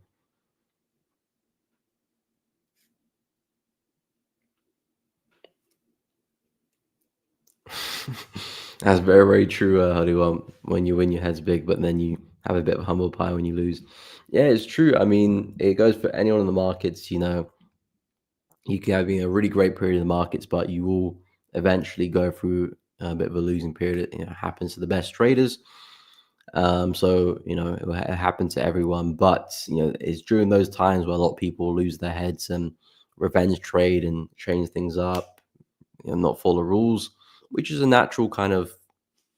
That's very, very true, Huddy. When you win, your head's big, but then you have a bit of humble pie when you lose. Yeah, it's true. I mean, it goes for anyone in the markets. You can have a really great period in the markets, but you will eventually go through a bit of a losing period. It happens to the best traders. So it happens to everyone, but it's during those times where a lot of people lose their heads and revenge trade and change things up, not follow rules, which is a natural kind of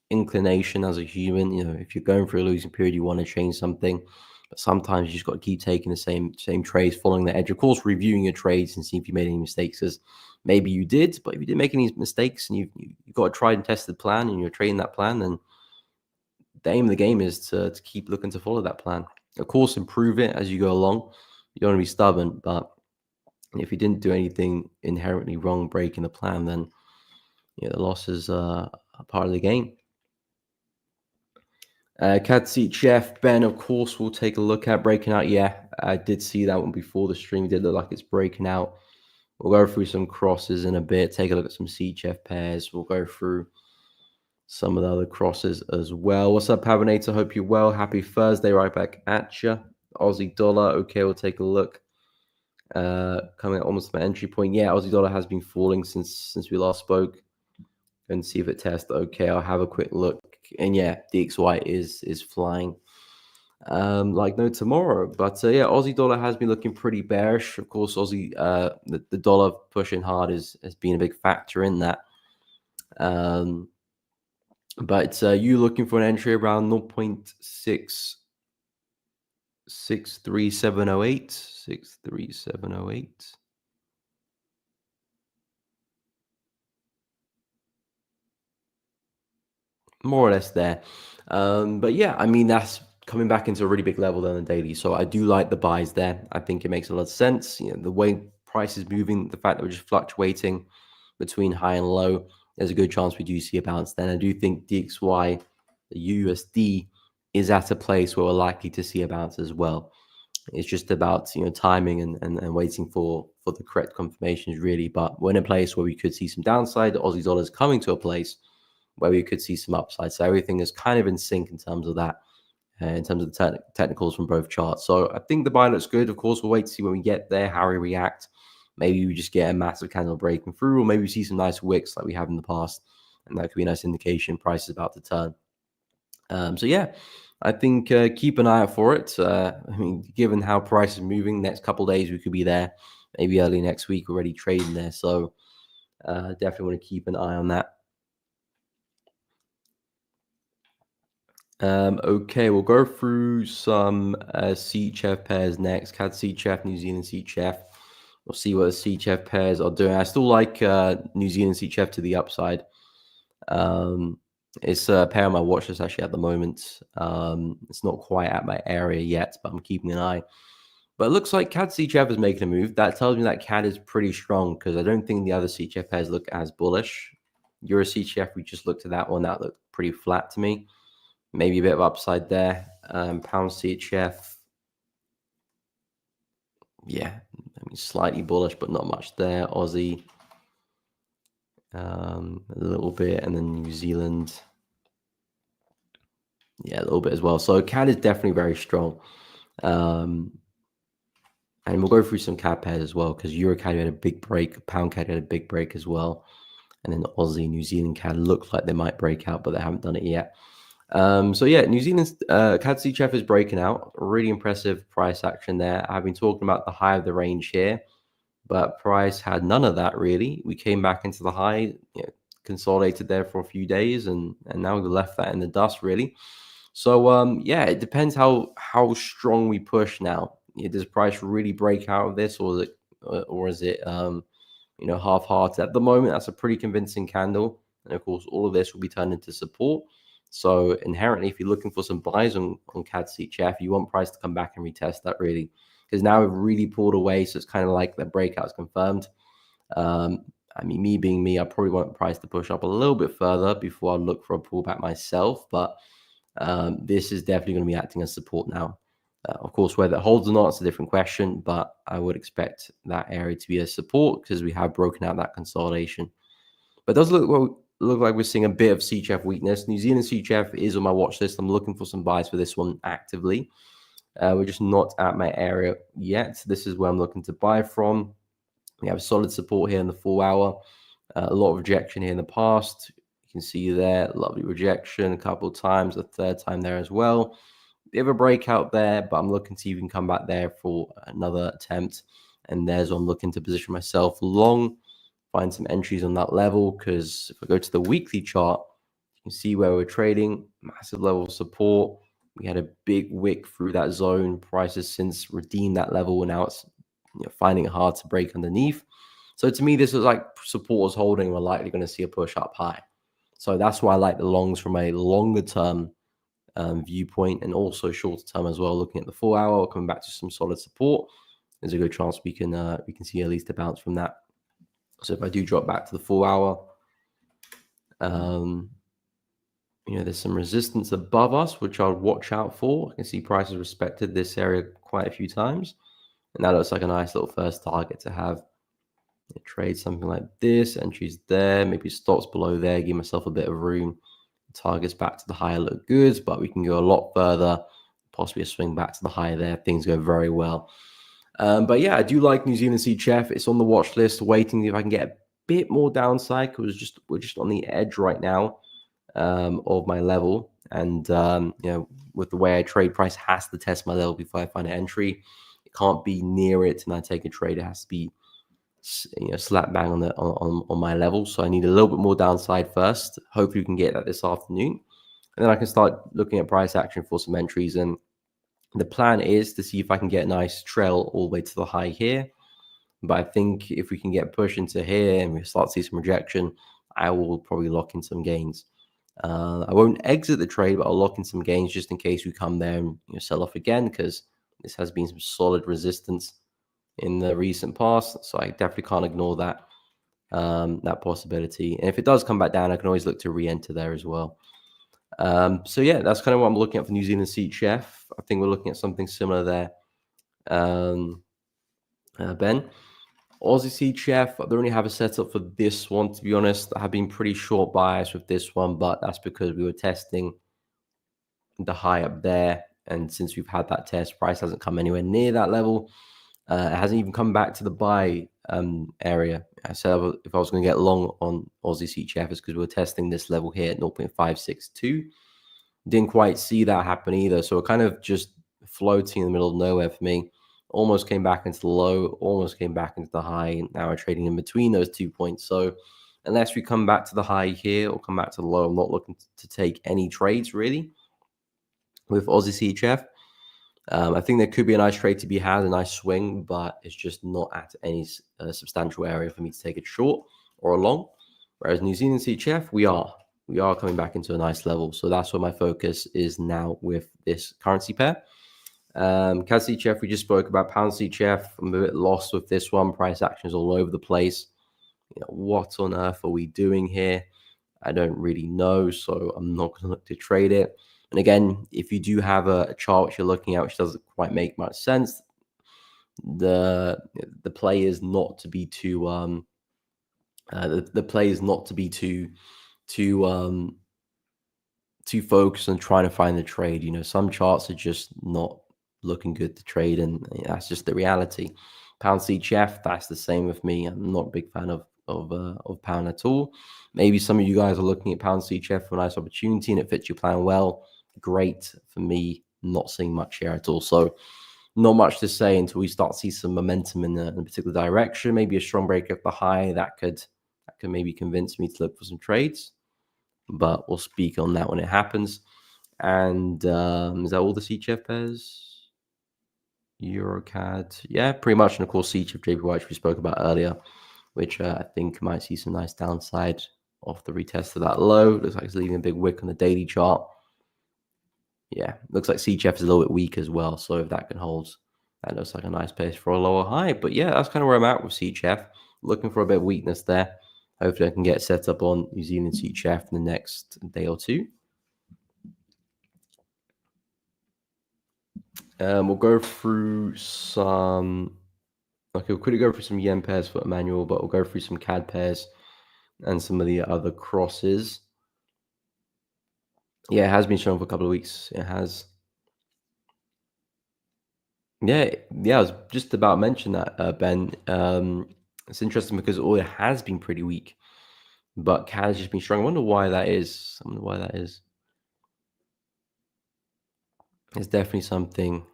inclination as a human. If you're going through a losing period, you want to change something, but sometimes you just got to keep taking the same trades, following the edge. Of course, reviewing your trades and see if you made any mistakes, because maybe you did, but if you didn't make any mistakes and you've got a tried and tested plan and you're trading that plan, then the aim of the game is to keep looking to follow that plan. Of course, improve it as you go along. You don't want to be stubborn, but if you didn't do anything inherently wrong breaking the plan, then the losses are part of the game. CAD seat chef Ben, of course, we'll take a look at breaking out. Yeah, I did see that one before the stream. It did look like it's breaking out. We'll go through some crosses in a bit, take a look at some seat chef pairs. We'll go through some of the other crosses as well. What's up, Pavinator? Hope you're well. Happy Thursday, right back at you. Aussie dollar. Okay, we'll take a look. Coming at almost my entry point. Yeah, Aussie dollar has been falling since we last spoke. And see if it tests. Okay, I'll have a quick look. And yeah, DXY is flying like no tomorrow. But yeah, Aussie dollar has been looking pretty bearish. Of course, Aussie the dollar pushing hard has been a big factor in that. But you looking for an entry around 0.63708? 63708. More or less there. But yeah, I mean, that's coming back into a really big level on the daily. So I do like the buys there. I think it makes a lot of sense. The way price is moving, the fact that we're just fluctuating between high and low, there's a good chance we do see a bounce then. I do think DXY, the USD, is at a place where we're likely to see a bounce as well. It's just about timing and waiting for the correct confirmations really. But we're in a place where we could see some downside. The Aussie dollar is coming to a place where we could see some upside. So everything is kind of in sync in terms of that, in terms of the technicals from both charts. So I think the buy looks good. Of course, we'll wait to see when we get there how we react. Maybe we just get a massive candle breaking through, or maybe we see some nice wicks like we have in the past, and that could be a nice indication price is about to turn. So yeah, I think keep an eye out for it. I mean, given how price is moving, next couple days we could be there. Maybe early next week already trading there. So definitely want to keep an eye on that. Okay, we'll go through some seat chef pairs next. CAD seat chef, New Zealand seat chef. We'll see what the seat chef pairs are doing. I still like New Zealand seat chef to the upside. It's a pair on my watch list actually at the moment. It's not quite at my area yet, but I'm keeping an eye. But it looks like CAD seat chef is making a move. That tells me that CAD is pretty strong because I don't think the other seat chef pairs look as bullish. Euro seat chef, we just looked at that one. That looked pretty flat to me. Maybe a bit of upside there. Pound seat chef. Yeah, I mean, slightly bullish, but not much there. Aussie, a little bit. And then New Zealand. Yeah, a little bit as well. So CAD is definitely very strong. And we'll go through some CAD pairs as well because Euro CAD had a big break. Pound CAD had a big break as well. And then Aussie, New Zealand CAD look like they might break out, but they haven't done it yet. So yeah, New Zealand's CAD seat chef is breaking out. Really impressive price action there. I've been talking about the high of the range here, but price had none of that really. We came back into the high, consolidated there for a few days, and now we've left that in the dust really. So yeah, it depends how strong we push now. Does price really break out of this, or is it half-hearted? At the moment, that's a pretty convincing candle, and of course, all of this will be turned into support. So inherently, if you're looking for some buys on CAD seat chef, you want price to come back and retest that really. because now we've really pulled away. So it's kind of like the breakout's confirmed. I mean, me being me, I probably want price to push up a little bit further before I look for a pullback myself. But this is definitely going to be acting as support now. Of course, whether it holds or not, it's a different question, but I would expect that area to be a support because we have broken out that consolidation. But it does look like we're seeing a bit of CHF weakness. New Zealand CHF is on my watch list. I'm looking for some buys for this one actively. We're just not at my area yet. This is where I'm looking to buy from. We have solid support here in the 4 hour. A lot of rejection here in the past. You can see there, lovely rejection a couple of times, a third time there as well. Bit of a breakout there, but I'm looking to even come back there for another attempt. And there's where I'm looking to position myself long, find some entries on that level, because if I go to the weekly chart, you can see where we're trading, massive level of support. We had a big wick through that zone. Prices since redeemed that level, and now it's finding it hard to break underneath. So to me, this is like support is holding. We're likely going to see a push up high. So that's why I like the longs from a longer term viewpoint, and also shorter term as well. Looking at the 4 hour, coming back to some solid support, there's a good chance we can see at least a bounce from that. So if I do drop back to the 4 hour, there's some resistance above us, which I'll watch out for. I can see prices respected this area quite a few times, and that looks like a nice little first target to have. Trade something like this, entries there, maybe stops below there, give myself a bit of room. Targets back to the higher look good, but we can go a lot further, possibly a swing back to the higher there. Things go very well. But yeah, I do like New Zealand CHF. It's on the watch list, waiting if I can get a bit more downside, because we're just on the edge right now of my level. And with the way I trade, price has to test my level before I find an entry. It can't be near it and I take a trade. It has to be slap bang on my level. So I need a little bit more downside first. Hopefully we can get that this afternoon, and then I can start looking at price action for some entries. And the plan is to see if I can get a nice trail all the way to the high here. But I think if we can get push into here and we start to see some rejection, I will probably lock in some gains. I won't exit the trade, but I'll lock in some gains just in case we come there and sell off again, because this has been some solid resistance in the recent past, so I definitely can't ignore that possibility. And if it does come back down, I can always look to re-enter there as well. So yeah, that's kind of what I'm looking at for New Zealand CHF. I think we're looking at something similar there. Ben, Aussie CHF, I don't really have a setup for this one, to be honest. I have been pretty short bias with this one, but that's because we were testing the high up there, and since we've had that test, price hasn't come anywhere near that level. It hasn't even come back to the buy area. I said if I was going to get long on Aussie CHF, it's because we were testing this level here at 0.562. Didn't quite see that happen either. So it kind of just floating in the middle of nowhere for me. Almost came back into the low, almost came back into the high. And now we're trading in between those 2 points. So unless we come back to the high here or come back to the low, I'm not looking to take any trades really with Aussie CHF. I think there could be a nice trade to be had, a nice swing, but it's just not at any substantial area for me to take it short or a long. Whereas New Zealand CHF, we are coming back into a nice level. So that's where my focus is now with this currency pair. CAD CHF, we just spoke about. Pound CHF, I'm a bit lost with this one. Price action is all over the place. What on earth are we doing here? I don't really know, so I'm not going to look to trade it. And again, if you do have a chart which you're looking at which doesn't quite make much sense, the play is not to be too too focused on trying to find the trade. Some charts are just not looking good to trade, and that's just the reality. Pound CHF, that's the same with me. I'm not a big fan of pound at all. Maybe some of you guys are looking at pound CHF for a nice opportunity and it fits your plan well. Great. For me, not seeing much here at all. So not much to say until we start to see some momentum in a particular direction. Maybe a strong break at the high that could maybe convince me to look for some trades, but we'll speak on that when it happens. And is that all the CHF pairs? EuroCAD, yeah, pretty much. And of course CHF JPY, which we spoke about earlier, which I think might see some nice downside off the retest of that low. Looks like it's leaving a big wick on the daily chart. Yeah, looks like CHF is a little bit weak as well. So if that can hold, That looks like a nice place for a lower high. But yeah, that's kind of where I'm at with CHF. Looking for a bit of weakness there. Hopefully I can get set up on New Zealand CHF in the next day or two. We'll go through some. Okay, we'll quickly go through some yen pairs for Emmanuel, but we'll go through some CAD pairs and some of the other crosses. Yeah, it has been shown for a couple of weeks. It has. Yeah, I was just about to mention that, Ben. It's interesting because oil has been pretty weak, but CAD has just been strong. I wonder why that is. I wonder why that is. There's definitely something,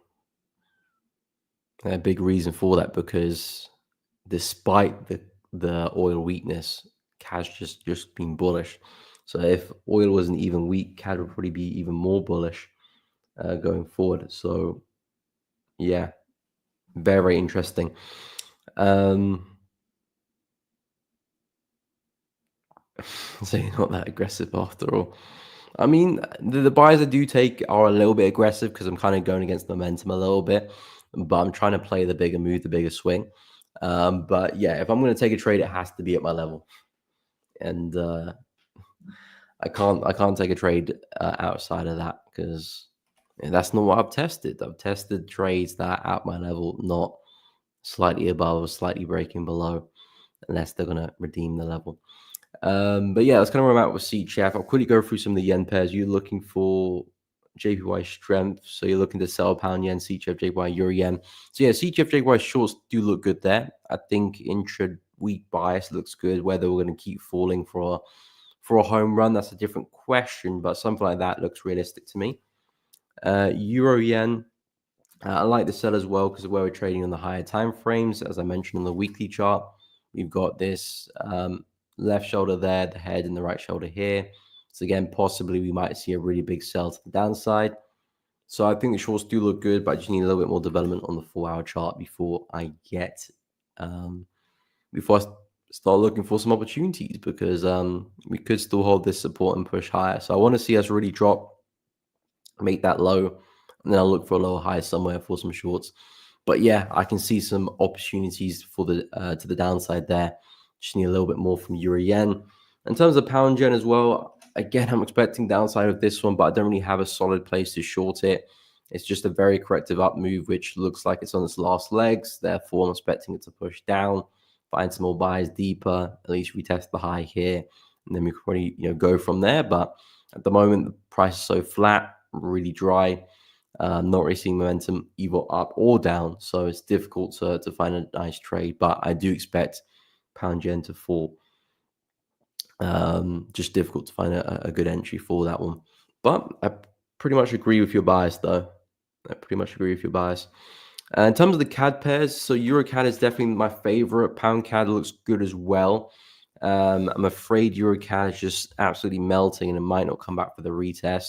a big reason for that, because despite the oil weakness, CAD's just been bullish. So if oil wasn't even weak, CAD would probably be even more bullish going forward. So yeah, very, very interesting. So you're not that aggressive after all. I mean, the buys I do take are a little bit aggressive because I'm kind of going against momentum a little bit, but I'm trying to play the bigger move, the bigger swing. But yeah, if I'm going to take a trade, it has to be at my level, and I can't take a trade outside of that because that's not what I've tested. I've tested trades that are at my level, not slightly above or slightly breaking below, unless they're going to redeem the level. But yeah, that's kind of where I'm at with CHF. I'll quickly go through some of the yen pairs. You're looking for JPY strength, so you're looking to sell pound yen, CHF, JPY, euro yen. So yeah, CHF, JPY shorts do look good there. I think intra week bias looks good. Whether we're going to keep falling for a home run, that's a different question, but something like that looks realistic to me. Euro yen, I like the sell as well because of where we're trading on the higher time frames. As I mentioned on the weekly chart, we've got this left shoulder there, the head, and the right shoulder here. So again, possibly we might see a really big sell to the downside. So I think the shorts do look good, but I just need a little bit more development on the 4-hour chart before I get before I start looking for some opportunities, because we could still hold this support and push higher. So I want to see us really drop, make that low, and then I'll look for a lower high somewhere for some shorts. But yeah, I can see some opportunities for the to the downside there. Just need a little bit more from euro yen. In terms of pound yen as well, again, I'm expecting downside of this one, but I don't really have a solid place to short it. It's just a very corrective up move, which looks like it's on its last legs. Therefore, I'm expecting it to push down, find some more buys deeper. At least we test the high here, and then we could probably go from there. But at the moment, the price is so flat, really dry. Not really seeing momentum either up or down, so it's difficult to find a nice trade. But I do expect pound yen to fall. Just difficult to find a good entry for that one. But I pretty much agree with your bias, though. I pretty much agree with your bias. In terms of the CAD pairs, so Euro CAD is definitely my favorite. Pound CAD looks good as well. I'm afraid Euro CAD is just absolutely melting and it might not come back for the retest.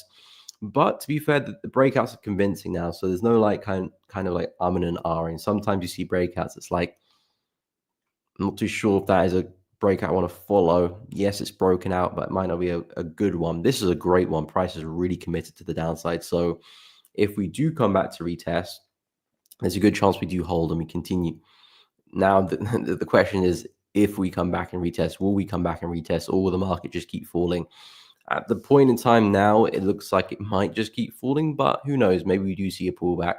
But to be fair, the breakouts are convincing now. So there's no like kind of like and ahhing. Sometimes you see breakouts. It's like, I'm not too sure if that is a breakout I want to follow. Yes, it's broken out, but it might not be a good one. This is a great one. Price is really committed to the downside. So if we do come back to retest, there's a good chance we do hold and we continue. Now, the question is, if we come back and retest, will we come back and retest, or will the market just keep falling? At the point in time now, it looks like it might just keep falling, but who knows? Maybe we do see a pullback.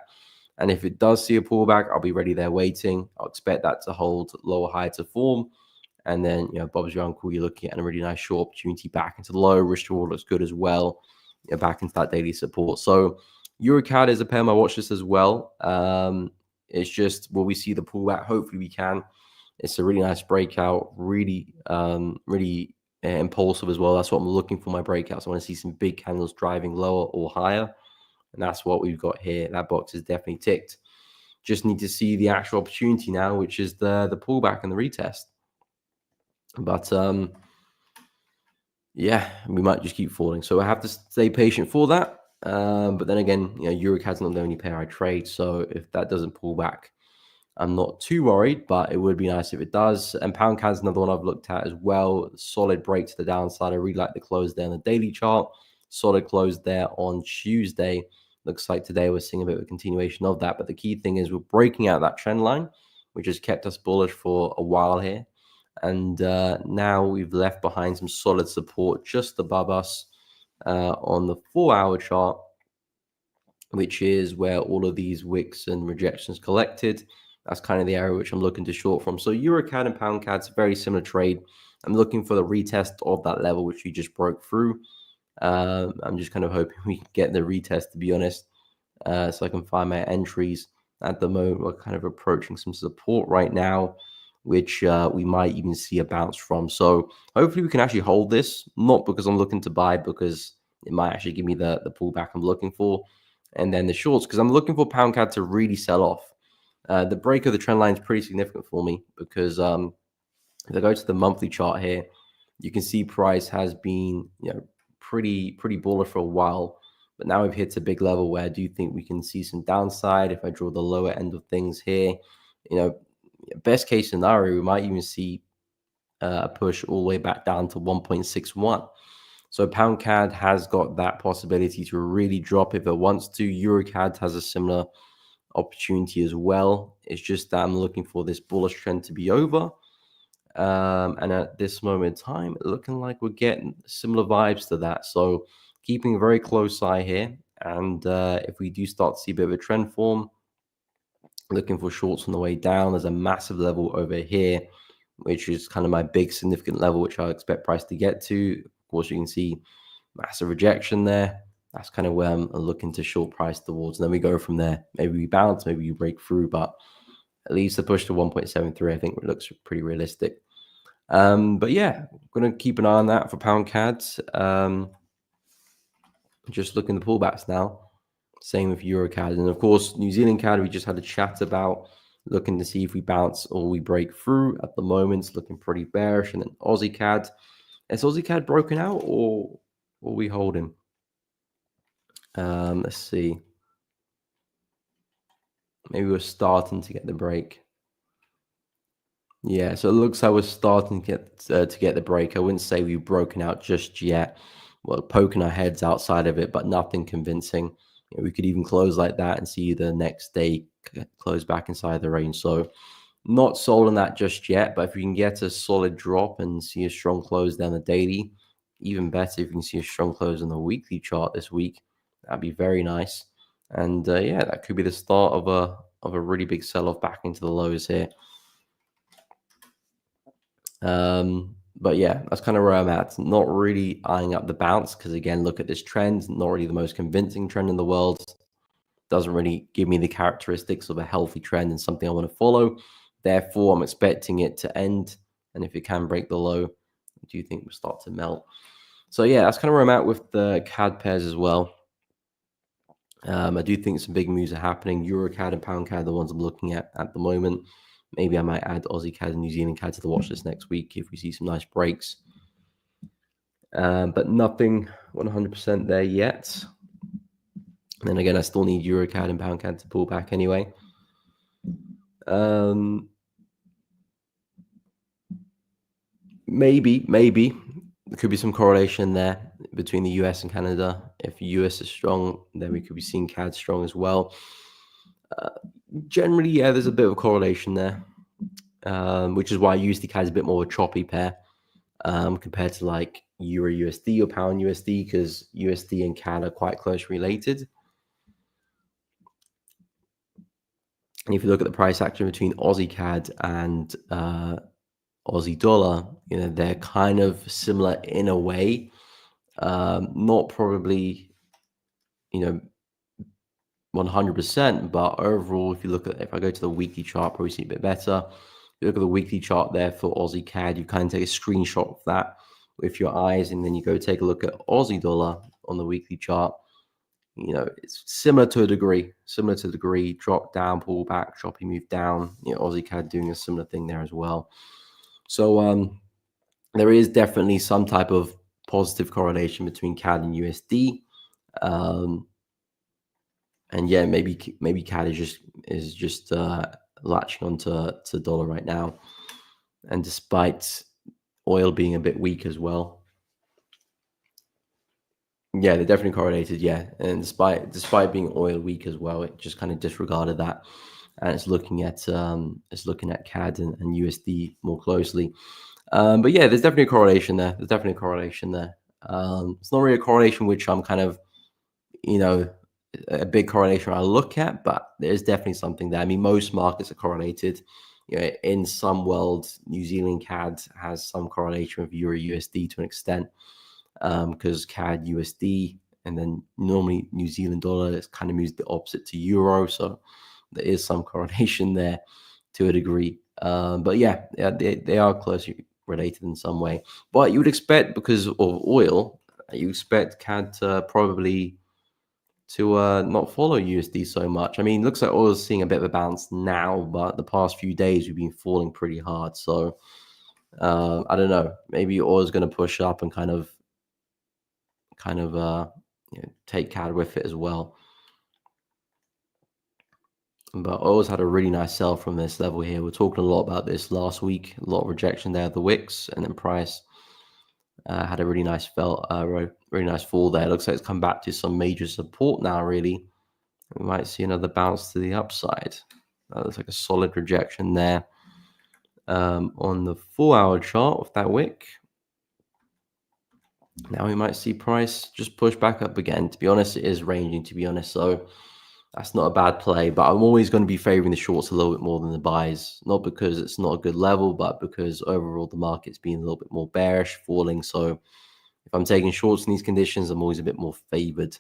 And if it does see a pullback, I'll be ready there waiting. I'll expect that to hold lower high to form. And then, Bob's your uncle, you're looking at a really nice short opportunity back into the low. Risk reward looks good as well. Back into that daily support. So EuroCAD is a pair on my watch list as well. It's just, will we see the pullback? Hopefully we can. It's a really nice breakout, really, really impulsive as well. That's what I'm looking for my breakouts. I want to see some big candles driving lower or higher. And that's what we've got here. That box is definitely ticked. Just need to see the actual opportunity now, which is the pullback and the retest. But yeah, we might just keep falling. So I have to stay patient for that. But then again, EuroCAD's not the only pair I trade. So if that doesn't pull back, I'm not too worried, but it would be nice if it does. And Pound CAD's another one I've looked at as well. Solid break to the downside. I really like the close there on the daily chart. Solid close there on Tuesday. looks like today we're seeing a bit of a continuation of that. But the key thing is we're breaking out that trend line, which has kept us bullish for a while here. And now we've left behind some solid support just above us on the 4-hour chart, which is where all of these wicks and rejections collected. That's kind of the area which I'm looking to short from. So EuroCAD and PoundCAD's a very similar trade. I'm looking for the retest of that level, which we just broke through. I'm just kind of hoping we can get the retest, to be honest, so I can find my entries. At the moment, we're kind of approaching some support right now, which we might even see a bounce from. So hopefully we can actually hold this, not because I'm looking to buy, because it might actually give me the pullback I'm looking for. And then the shorts, because I'm looking for PoundCAD to really sell off. The break of the trend line is pretty significant for me because if I go to the monthly chart here, you can see price has been pretty bullish for a while, but now we've hit a big level where I do think we can see some downside. If I draw the lower end of things here, best case scenario, we might even see a push all the way back down to 1.61. So PoundCAD has got that possibility to really drop if it wants to. EuroCAD has a similar opportunity as well. It's just that I'm looking for this bullish trend to be over. And at this moment in time, looking like we're getting similar vibes to that. So keeping a very close eye here. And if we do start to see a bit of a trend form, looking for shorts on the way down. There's a massive level over here, which is kind of my big significant level, which I expect price to get to. Of course, you can see massive rejection there. That's kind of where I'm looking to short price towards. And then we go from there. Maybe we bounce, maybe we break through, but at least the push to 1.73, I think looks pretty realistic. But yeah, I'm going to keep an eye on that for PoundCAD. Just looking at the pullbacks now. Same with EuroCAD. And of course, New Zealand CAD, we just had a chat about looking to see if we bounce or we break through. At the moment, it's looking pretty bearish. And then Aussie CAD. Is Aussie CAD broken out or are we holding? Let's see. Maybe we're starting to get the break. Yeah, so it looks like we're starting to get the break. I wouldn't say we've broken out just yet. We're poking our heads outside of it, but nothing convincing. We could even close like that and see the next day close back inside the range. So not sold on that just yet, but if we can get a solid drop and see a strong close down the daily, even better if you can see a strong close on the weekly chart this week, that'd be very nice. And yeah, that could be the start of a really big sell-off back into the lows here. But yeah, that's kind of where I'm at. Not really eyeing up the bounce because, again, look at this trend. Not really the most convincing trend in the world. Doesn't really give me the characteristics of a healthy trend and something I want to follow. Therefore, I'm expecting it to end. And if it can break the low, I do think we'll start to melt. So yeah, that's kind of where I'm at with the CAD pairs as well. I do think some big moves are happening. EuroCAD and PoundCAD are the ones I'm looking at the moment. Maybe I might add Aussie CAD and New Zealand CAD to the watch list next week if we see some nice breaks. But nothing 100% there yet. And then again, I still need EuroCAD and PoundCAD to pull back anyway. Maybe there could be some correlation there between the US and Canada. If US is strong, then we could be seeing CAD strong as well. Generally, yeah, there's a bit of a correlation there, which is why USD CAD is a bit more of a choppy pair compared to like Euro USD or Pound USD, because USD and CAD are quite close related. And if you look at the price action between Aussie CAD and Aussie dollar, they're kind of similar in a way. Not probably, 100%, but overall, if I go to the weekly chart, probably see a bit better. If you look at the weekly chart there for Aussie CAD, you kind of take a screenshot of that with your eyes, and then you go take a look at Aussie dollar on the weekly chart. It's similar to a degree, drop down, pull back, choppy move down. Aussie CAD doing a similar thing there as well. So there is definitely some type of positive correlation between CAD and USD. And yeah, maybe CAD is just latching onto dollar right now, and despite oil being a bit weak as well. Yeah, they're definitely correlated. Yeah, and despite being oil weak as well, it just kind of disregarded that, and it's looking at CAD and USD more closely. But yeah, there's definitely a correlation there. There's definitely a correlation there. It's not really a correlation which I'm kind of, you know, a big correlation I look at, but there's definitely something there. I mean, most markets are correlated. You know, in some worlds, New Zealand CAD has some correlation with Euro USD to an extent, because CAD USD and then normally New Zealand dollar is kind of moves the opposite to Euro, so there is some correlation there to a degree. But yeah, they are closely related in some way. But you would expect, because of oil, you expect CAD to probably to not follow USD so much. I mean, looks like oil is seeing a bit of a bounce now, but the past few days we've been falling pretty hard. So I don't know. Maybe oil is going to push up and kind of take CAD with it as well. But oil's had a really nice sell from this level here. We're talking a lot about this last week. A lot of rejection there at the wicks, and then price had a really nice really nice fall there. It looks like it's come back to some major support now. Really, we might see another bounce to the upside. Looks like a solid rejection there on the 4-hour chart with that wick. Now we might see price just push back up again. To be honest, it is ranging, to be honest. So that's not a bad play, but I'm always going to be favoring the shorts a little bit more than the buys. Not because it's not a good level, but because overall the market's been a little bit more bearish, falling. So if I'm taking shorts in these conditions, I'm always a bit more favored.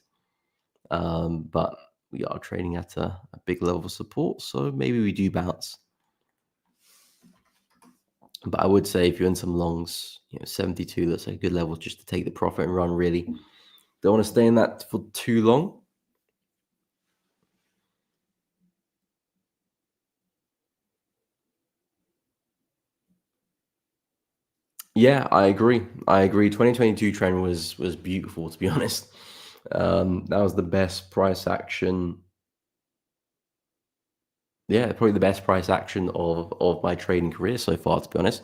But we are trading at a big level of support, so maybe we do bounce. But I would say if you're in some longs, 72, that's a good level just to take the profit and run, really. Don't want to stay in that for too long. Yeah, I agree. 2022 trend was beautiful, to be honest. That was the best price action. Yeah, probably the best price action of my trading career so far, to be honest.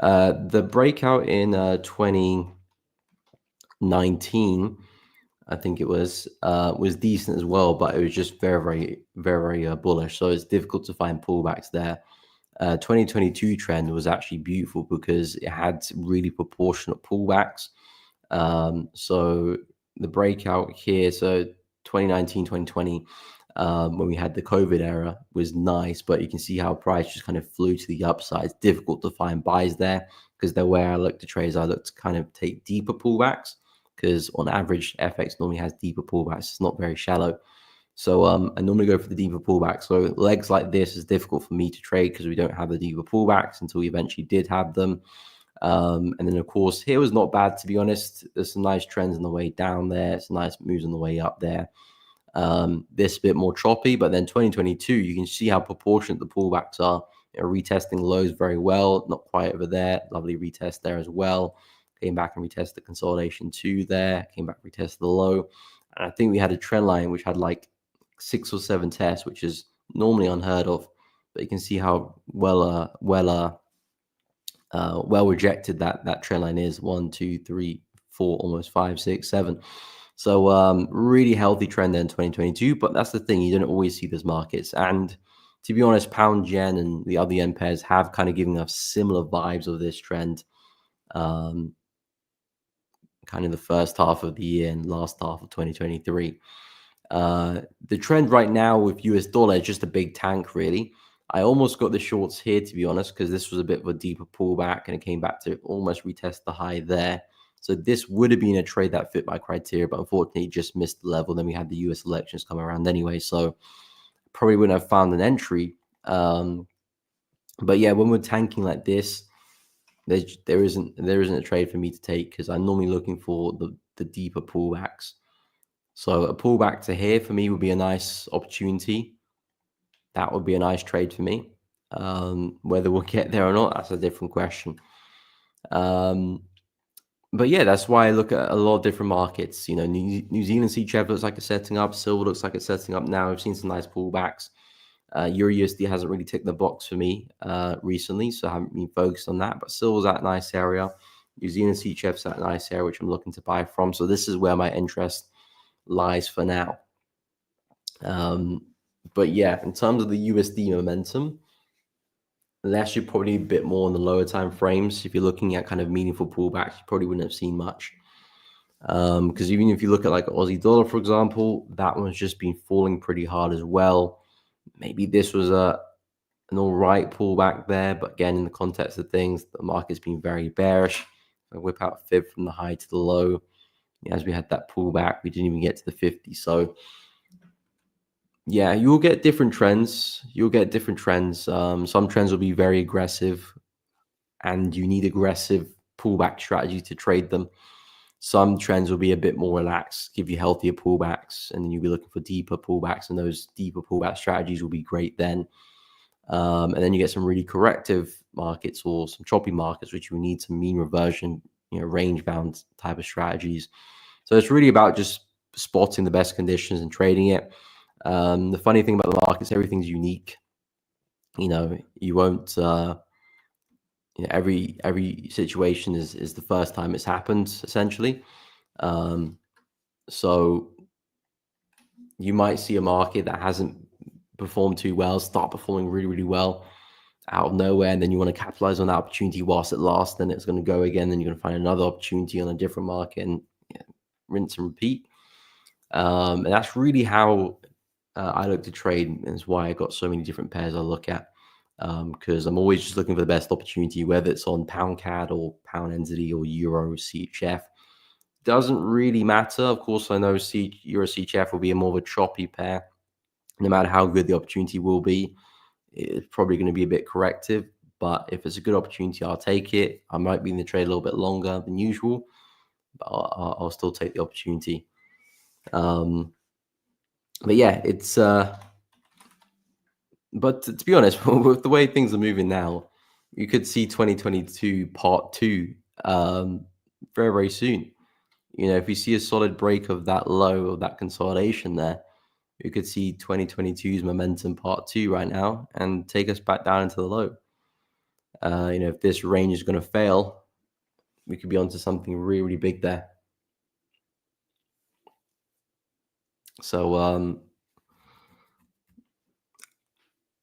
The breakout in 2019, I think it was decent as well, but it was just very bullish. So it's difficult to find pullbacks there. 2022 trend was actually beautiful because it had really proportionate pullbacks. So the breakout here, so 2019, 2020, when we had the COVID era, was nice, but you can see how price just kind of flew to the upside. It's difficult to find buys there because the way I look to trade is I look to kind of take deeper pullbacks, because on average, FX normally has deeper pullbacks. It's not very shallow. So I normally go for the deeper pullbacks. So legs like this is difficult for me to trade because we don't have the deeper pullbacks until we eventually did have them. And then, of course, here was not bad, to be honest. There's some nice trends on the way down there. Some nice moves on the way up there. This bit more choppy, but then 2022, you can see how proportionate the pullbacks are. Retesting lows very well, not quite over there. Lovely retest there as well. Came back and retested the consolidation 2 there. Came back, retested the low. And I think we had a trend line which had like 6 or 7 tests, which is normally unheard of. But you can see how well rejected that trend line is. 1, 2, 3, 4, almost 5, 6, 7. So really healthy trend there in 2022. But that's the thing, you don't always see those markets. And to be honest, pound yen and the other yen pairs have kind of given us similar vibes of this trend. Kind of the first half of the year and last half of 2023. The trend right now with US dollar is just a big tank, really. I almost got the shorts here, to be honest, because this was a bit of a deeper pullback and it came back to almost retest the high there. So this would have been a trade that fit my criteria, but unfortunately just missed the level. Then we had the US elections come around anyway, so probably wouldn't have found an entry. But yeah, when we're tanking like this, there isn't a trade for me to take because I'm normally looking for the deeper pullbacks. So a pullback to here for me would be a nice opportunity. That would be a nice trade for me. Whether we'll get there or not, that's a different question. But yeah, that's why I look at a lot of different markets. New Zealand CHF looks like it's setting up. Silver looks like it's setting up now. We've seen some nice pullbacks. Euro USD hasn't really ticked the box for me recently, so I haven't been focused on that. But silver's that nice area. New Zealand CHF's at a nice area, which I'm looking to buy from. So this is where my interest lies for now. But yeah, in terms of the USD momentum, that's actually probably a bit more on the lower time frames. If you're looking at kind of meaningful pullbacks, you probably wouldn't have seen much. Because even if you look at like Aussie dollar, for example, that one's just been falling pretty hard as well. Maybe this was an all right pullback there, but again, in the context of things, the market's been very bearish. I whip out fib from the high to the low. As we had that pullback, we didn't even get to the 50. So yeah, you'll get different trends. Some trends will be very aggressive, and you need aggressive pullback strategy to trade them. Some trends will be a bit more relaxed, give you healthier pullbacks, and then you'll be looking for deeper pullbacks, and those deeper pullback strategies will be great then. And then you get some really corrective markets or some choppy markets, which you need some mean reversion, range bound type of strategies. So it's really about just spotting the best conditions and trading it. The funny thing about the markets, everything's unique. You won't. Every situation is the first time it's happened, essentially. So you might see a market that hasn't performed too well start performing really, really well out of nowhere, and then you want to capitalize on that opportunity whilst it lasts. Then it's going to go again. Then you're going to find another opportunity on a different market, and rinse and repeat. And that's really how I look to trade, and it's why I got so many different pairs I look at. Because I'm always just looking for the best opportunity, whether it's on pound CAD or pound entity or euro CHF. Doesn't really matter. Of course, I know euro CHF will be a more of a choppy pair. No matter how good the opportunity will be, it's probably going to be a bit corrective. But if it's a good opportunity, I'll take it. I might be in the trade a little bit longer than usual, but I'll still take the opportunity. But yeah, it's. But to be honest, with the way things are moving now, you could see 2022 part two very, very soon. If you see a solid break of that low of that consolidation there, you could see 2022's momentum part two right now and take us back down into the low. If this range is going to fail, we could be onto something really, really big there. So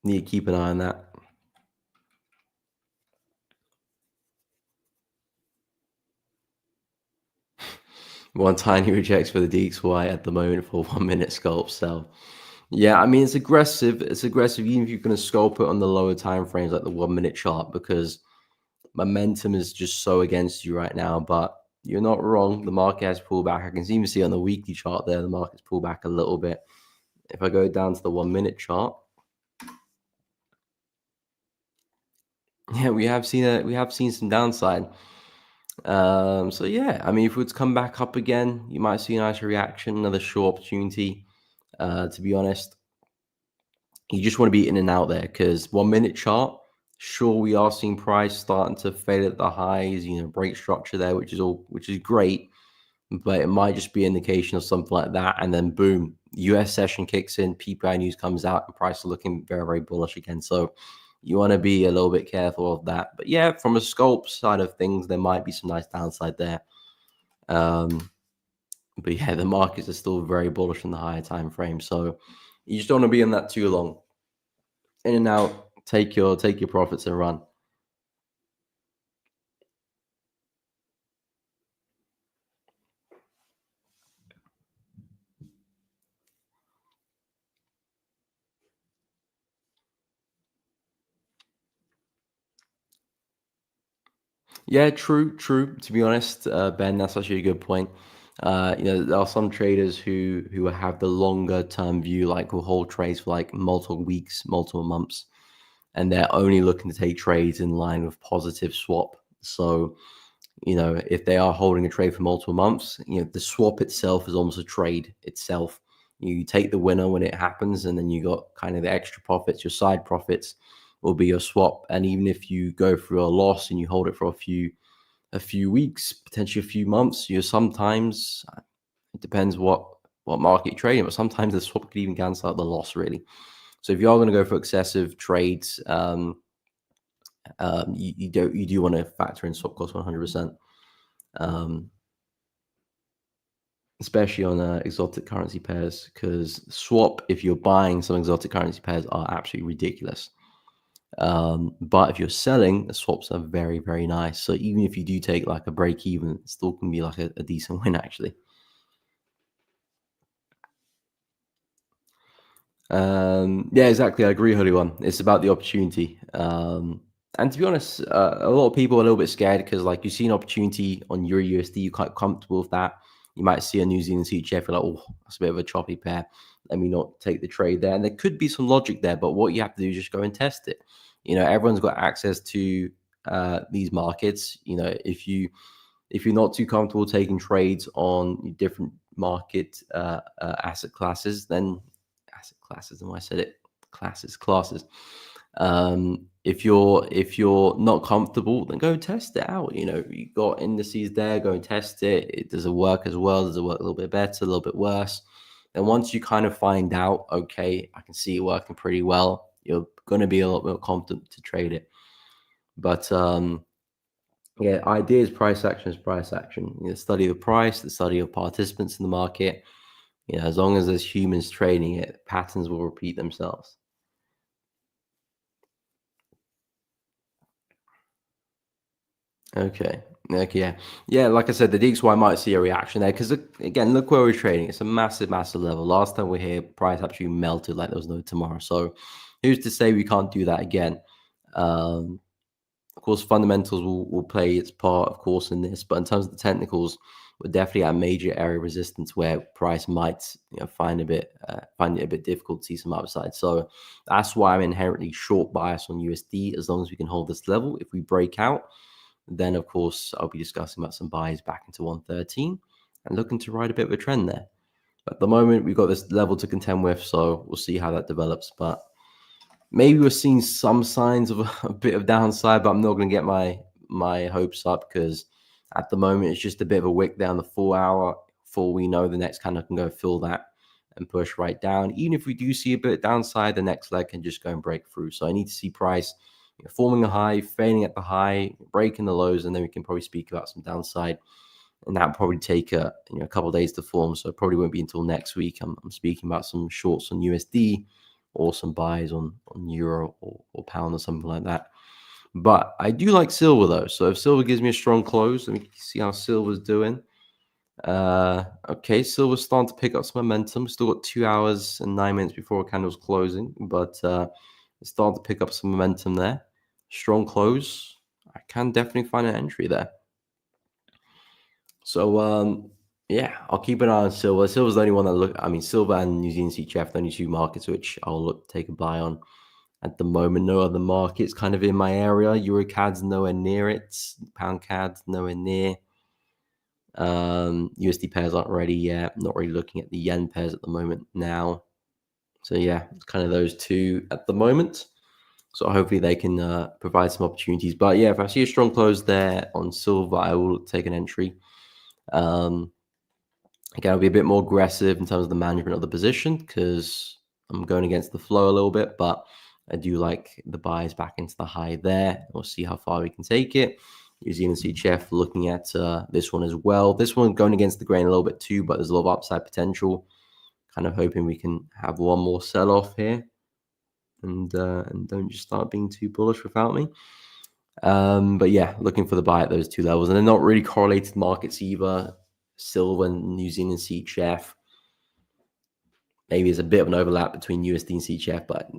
need to keep an eye on that. One tiny rejects for the DXY at the moment for 1 minute scalp sell. Yeah, I mean, it's aggressive. It's aggressive even if you're going to sculpt it on the lower time frames like the 1 minute chart, because momentum is just so against you right now. But you're not wrong. The market has pulled back. I can even see on the weekly chart there, the market's pulled back a little bit. If I go down to the 1 minute chart, yeah, we have seen some downside. So yeah, I mean, if it would come back up again, you might see a nice reaction, another short opportunity. To be honest, you just want to be in and out there, because 1 minute chart, sure, we are seeing price starting to fade at the highs, break structure there, which is great, but it might just be an indication of something like that, and then boom, US session kicks in, PPI news comes out, and price is looking very, very bullish again. So you want to be a little bit careful of that. But yeah, from a scope side of things, there might be some nice downside there. But yeah, the markets are still very bullish in the higher time frame. So you just don't want to be in that too long. In and out, take your profits and run. Yeah, true. To be honest, Ben, that's actually a good point. There are some traders who have the longer term view, like will hold trades for like multiple weeks, multiple months, and they're only looking to take trades in line with positive swap. So, if they are holding a trade for multiple months, the swap itself is almost a trade itself. You take the winner when it happens, and then you got kind of the extra profits, your side profits will be your swap. And even if you go through a loss and you hold it for a few weeks, potentially a few months, sometimes, it depends what market you're trading, but sometimes the swap could even cancel out the loss, really. So if you are going to go for excessive trades, you do want to factor in swap cost 100%. um, especially on exotic currency pairs, because swap, if you're buying some exotic currency pairs, are absolutely ridiculous. But if you're selling, the swaps are very, very nice. So even if you do take like a break even, it still can be like a decent win actually. Yeah, exactly. I agree, Holy One. It's about the opportunity. And to be honest, a lot of people are a little bit scared because, like, you see an opportunity on Euro USD, you're quite comfortable with that. You might see a New Zealand CHF, you're like, oh, that's a bit of a choppy pair. Let me not take the trade there. And there could be some logic there, but what you have to do is just go and test it. Everyone's got access to these markets. If you're not too comfortable taking trades on different market asset classes, then asset classes, and I said it, classes. If you're not comfortable, then go test it out. You got indices there, go and test it. Does it work as well? Does it work a little bit better, a little bit worse? And once you kind of find out, okay, I can see it working pretty well, you're going to be a lot more confident to trade it. But yeah, idea is price action is price action. Study the price, the study of participants in the market. As long as there's humans trading it, patterns will repeat themselves. Okay. Okay. Yeah. Like I said, the DXY might see a reaction there because again, look where we're trading. It's a massive, massive level. Last time we were here, price actually melted like there was no tomorrow. So, who's to say we can't do that again? Um, Of course, fundamentals will play its part, of course, in this. But in terms of the technicals, we're definitely at a major area of resistance where price might find it a bit difficult to see some upside. So that's why I'm inherently short bias on USD. As long as we can hold this level, if we break out, then of course I'll be discussing about some buys back into 113 and looking to ride a bit of a trend there. At the moment, we've got this level to contend with, so we'll see how that develops. But maybe we're seeing some signs of a bit of downside, but I'm not going to get my hopes up because at the moment it's just a bit of a wick down the 4 hour. For we know the next candle can go fill that and push right down. Even if we do see a bit of downside, the next leg can just go and break through. So I need to see price forming a high, failing at the high, breaking the lows, and then we can probably speak about some downside. And that probably take a couple of days to form. So it probably won't be until next week. I'm speaking about some shorts on USD or some buys on euro or pound or something like that. But I do like silver though. So if silver gives me a strong close, let me see how silver's doing. Okay, silver's starting to pick up some momentum. Still got 2 hours and 9 minutes before candle's closing, but it's starting to pick up some momentum there. Strong close. I can definitely find an entry there. So yeah, I'll keep an eye on silver. Silver's the only one that silver and New Zealand CHF, the only two markets which I'll look to take a buy on at the moment. No other markets kind of in my area. Euro CAD's nowhere near it. Pound CAD's nowhere near. USD pairs aren't ready yet. Not really looking at the yen pairs at the moment now. So yeah, it's kind of those two at the moment. So hopefully they can provide some opportunities. But yeah, if I see a strong close there on silver, I will take an entry. Again, I'll be a bit more aggressive in terms of the management of the position because I'm going against the flow a little bit, but I do like the buys back into the high there. We'll see how far we can take it. New Zealand CHF looking at this one as well. This one going against the grain a little bit too, but there's a lot of upside potential. Kind of hoping we can have one more sell off here and don't just start being too bullish without me. But yeah, looking for the buy at those two levels, and they're not really correlated markets either. Silver and New Zealand CHF. Maybe there's a bit of an overlap between USD and CHF, but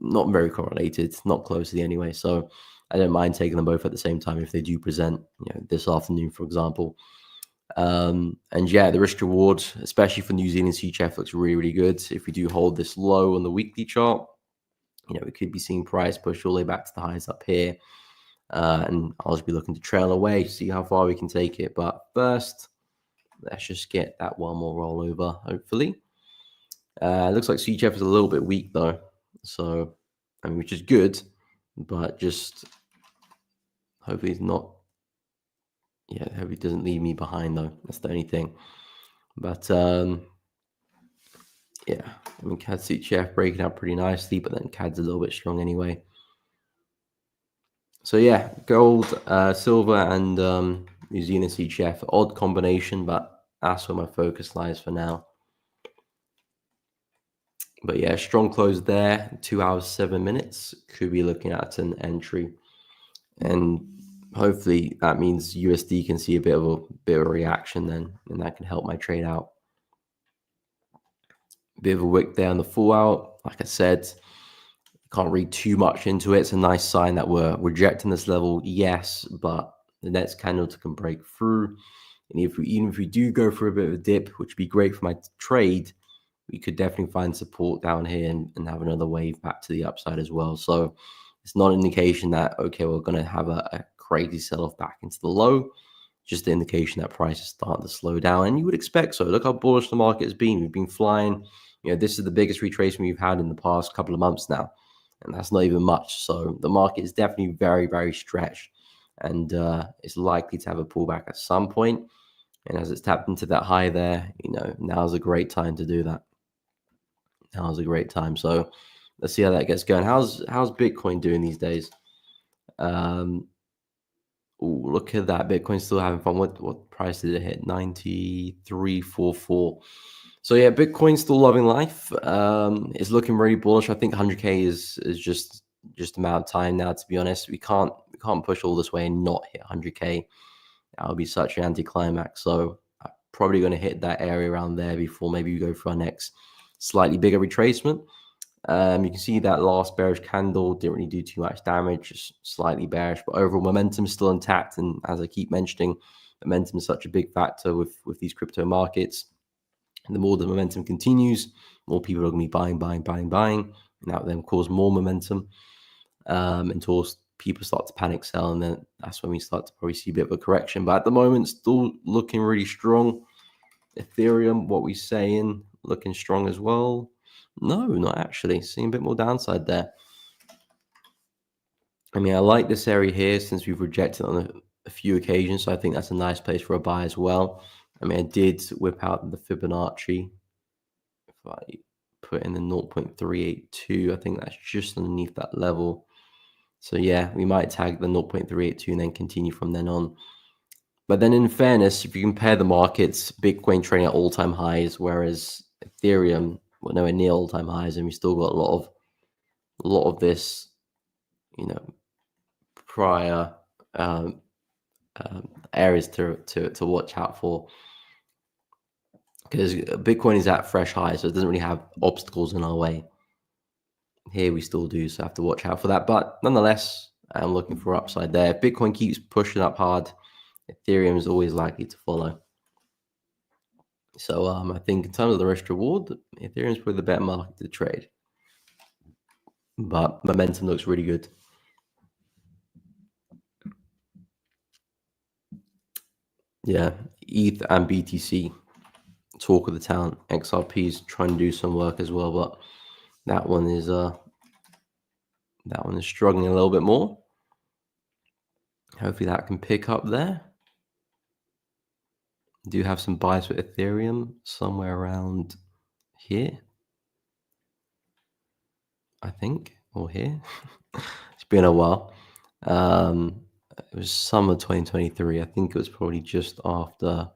not very correlated, not closely anyway. So I don't mind taking them both at the same time if they do present, this afternoon, for example. And yeah, the risk reward, especially for New Zealand CHF, looks really, really good. If we do hold this low on the weekly chart, we could be seeing price push all the way back to the highs up here. And I'll just be looking to trail away, see how far we can take it. But first, let's just get that one more rollover, hopefully. Looks like CHF is a little bit weak though. So, which is good, but just hopefully it's not. Yeah, hopefully it doesn't leave me behind though. That's the only thing. But yeah, CAD CHF breaking out pretty nicely, but then CAD's a little bit strong anyway. So yeah, gold, silver, and New Zealand CHF, odd combination, but that's where my focus lies for now. But yeah, strong close there, 2 hours, 7 minutes. Could be looking at an entry. And hopefully that means USD can see a bit of a reaction then, and that can help my trade out. Bit of a wick there on the full out. Like I said, can't read too much into it. It's a nice sign that we're rejecting this level, yes, but the next candle can break through. And even if we do go for a bit of a dip, which would be great for my trade, we could definitely find support down here and have another wave back to the upside as well. So it's not an indication that, okay, we're going to have a crazy sell-off back into the low. Just the indication that price is starting to slow down. And you would expect so. Look how bullish the market has been. We've been flying. This is the biggest retracement we've had in the past couple of months now. And that's not even much. So the market is definitely very, very stretched. And it's likely to have a pullback at some point. And as it's tapped into that high there, now's a great time to do that. Now's a great time. So let's see how that gets going. How's Bitcoin doing these days? Ooh, look at that. Bitcoin's still having fun. What price did it hit? 93.44. So yeah, Bitcoin's still loving life. It's looking really bullish. I think 100K is just a matter of time now, to be honest. We can't push all this way and not hit 100K. That would be such an anticlimax. So I'm probably going to hit that area around there before maybe we go for our next slightly bigger retracement. You can see that last bearish candle didn't really do too much damage, just slightly bearish, but overall momentum is still intact. And as I keep mentioning, momentum is such a big factor with these crypto markets. And the more the momentum continues, more people are going to be buying. And that will then cause more momentum until people start to panic sell. And then that's when we start to probably see a bit of a correction. But at the moment, still looking really strong. Ethereum, what we saying, looking strong as well. No, not actually. Seeing a bit more downside there. I mean, I like this area here since we've rejected on a few occasions. So I think that's a nice place for a buy as well. I mean, I did whip out the Fibonacci. If I put in the 0.382, I think that's just underneath that level. So yeah, we might tag the 0.382 and then continue from then on. But then in fairness, if you compare the markets, Bitcoin trading at all-time highs, whereas Ethereum, well, nowhere near all-time highs, and we still got a lot of this, prior areas to watch out for, because Bitcoin is at fresh highs, so it doesn't really have obstacles in our way. Here we still do, so I have to watch out for that. But nonetheless, I'm looking for upside there. If Bitcoin keeps pushing up hard, Ethereum is always likely to follow. So I think in terms of the risk reward, Ethereum is probably the better market to trade. But momentum looks really good. Yeah, ETH and BTC, talk of the town. XRP is trying to do some work as well, but that one is struggling a little bit more. Hopefully that can pick up there. Do have some buys for Ethereum somewhere around here, I think, or here. It's been a while. It was summer 2023. I think it was probably just after.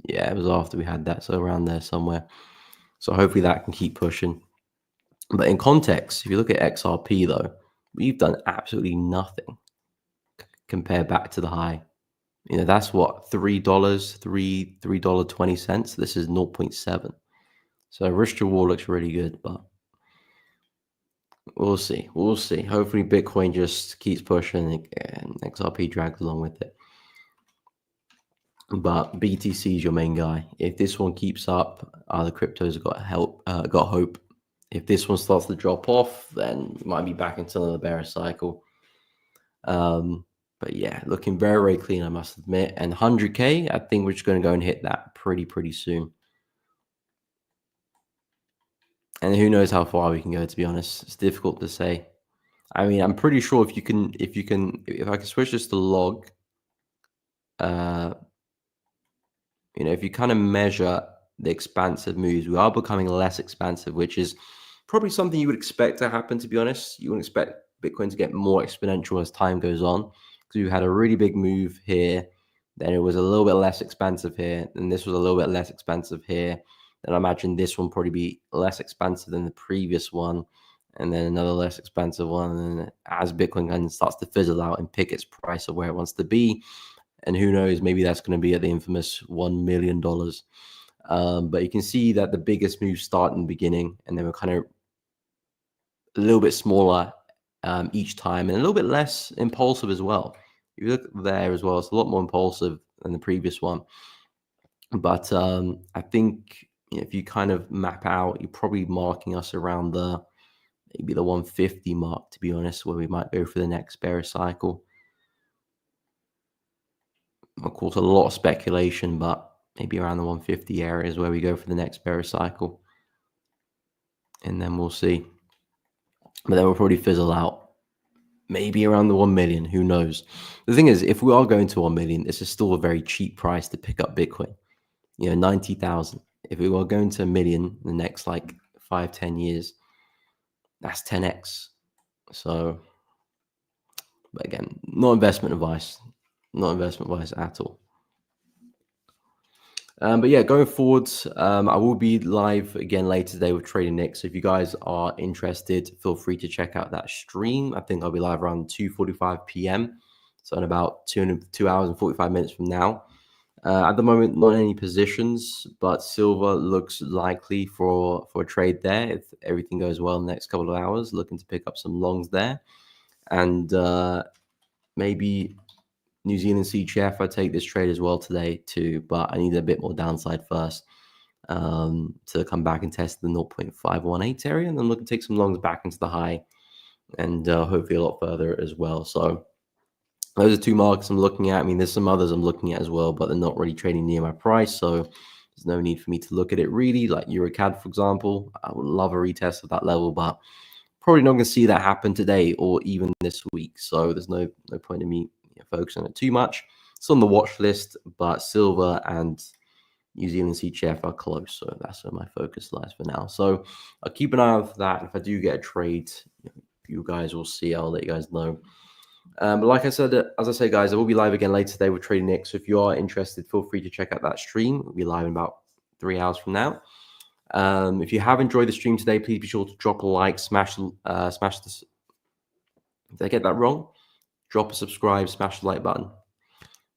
Yeah, it was after we had that, so around there somewhere. So hopefully that can keep pushing. But in context, if you look at XRP though, we've done absolutely nothing compared back to the high. That's what, $3, $3.20. This is 0.7. So risk to reward looks really good, but we'll see. Hopefully Bitcoin just keeps pushing and XRP drags along with it. But BTC is your main guy. If this one keeps up, other cryptos have got hope. If this one starts to drop off, then we might be back into another bearish cycle. But yeah, looking very, very clean, I must admit. And 100K, I think we're just going to go and hit that pretty soon. And who knows how far we can go, to be honest. It's difficult to say. I mean, I'm pretty sure if I can switch this to log, if you kind of measure the expansive moves, we are becoming less expansive, which is probably something you would expect to happen, to be honest. You would expect Bitcoin to get more exponential as time goes on, because we had a really big move here, Then it was a little bit less expensive here, and this was a little bit less expensive here. Then I imagine this one probably be less expensive than the previous one, and then another less expensive one. And then as Bitcoin kind of starts to fizzle out and pick its price of where it wants to be, and who knows, maybe that's going to be at the infamous $1 million. But you can see that the biggest moves start in the beginning, and then we're kind of a little bit smaller each time, and a little bit less impulsive as well. If you look there as well, it's a lot more impulsive than the previous one. But I think if you kind of map out, you're probably marking us around the maybe the 150 mark, to be honest, where we might go for the next bearish cycle. Of course, a lot of speculation, but maybe around the 150 area is where we go for the next bearish cycle. And then we'll see. But then we'll probably fizzle out. Maybe around the 1 million, who knows? The thing is, if we are going to 1 million, this is still a very cheap price to pick up Bitcoin. 90,000. If we were going to 1 million in the next like 5-10 years, that's 10x. So, but again, not investment advice at all. But yeah, going forwards, I will be live again later today with Trading Nick. So if you guys are interested, feel free to check out that stream. I think I'll be live around 2:45 p.m. So in about 2 hours and 45 minutes from now. At the moment, not any positions, but silver looks likely for a trade there if everything goes well in the next couple of hours. Looking to pick up some longs there, and maybe New Zealand CHF. I take this trade as well today too, but I need a bit more downside first to come back and test the 0.518 area, and then look to take some longs back into the high, and hopefully a lot further as well. So those are two markets I'm looking at. I mean, there's some others I'm looking at as well, but they're not really trading near my price, so there's no need for me to look at it really. Like EuroCAD, for example, I would love a retest of that level, but probably not going to see that happen today or even this week. So there's no point in me focusing on it too much. It's on the watch list, but silver and New Zealand CHF are close, so that's where my focus lies for now. So I'll keep an eye out for that. If I do get a trade, you guys will see. I'll let you guys know. But like I said, as I say, guys, I will be live again later today with Trading Nick. So if you are interested, feel free to check out that stream. We'll be live in about 3 hours from now. If you have enjoyed the stream today, please be sure to drop a like, smash this. Did I get that wrong? Drop a subscribe, smash the like button.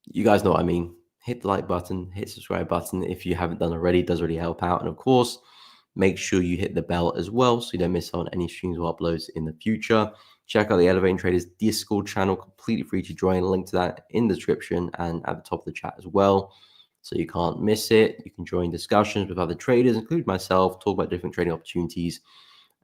You guys know what I mean. Hit the like button, hit subscribe button if you haven't done already. It does really help out. And of course, make sure you hit the bell as well so you don't miss out on any streams or uploads in the future. Check out the Elevating Traders Discord channel, completely free to join. Link to that in the description and at the top of the chat as well. So you can't miss it. You can join discussions with other traders, including myself, talk about different trading opportunities.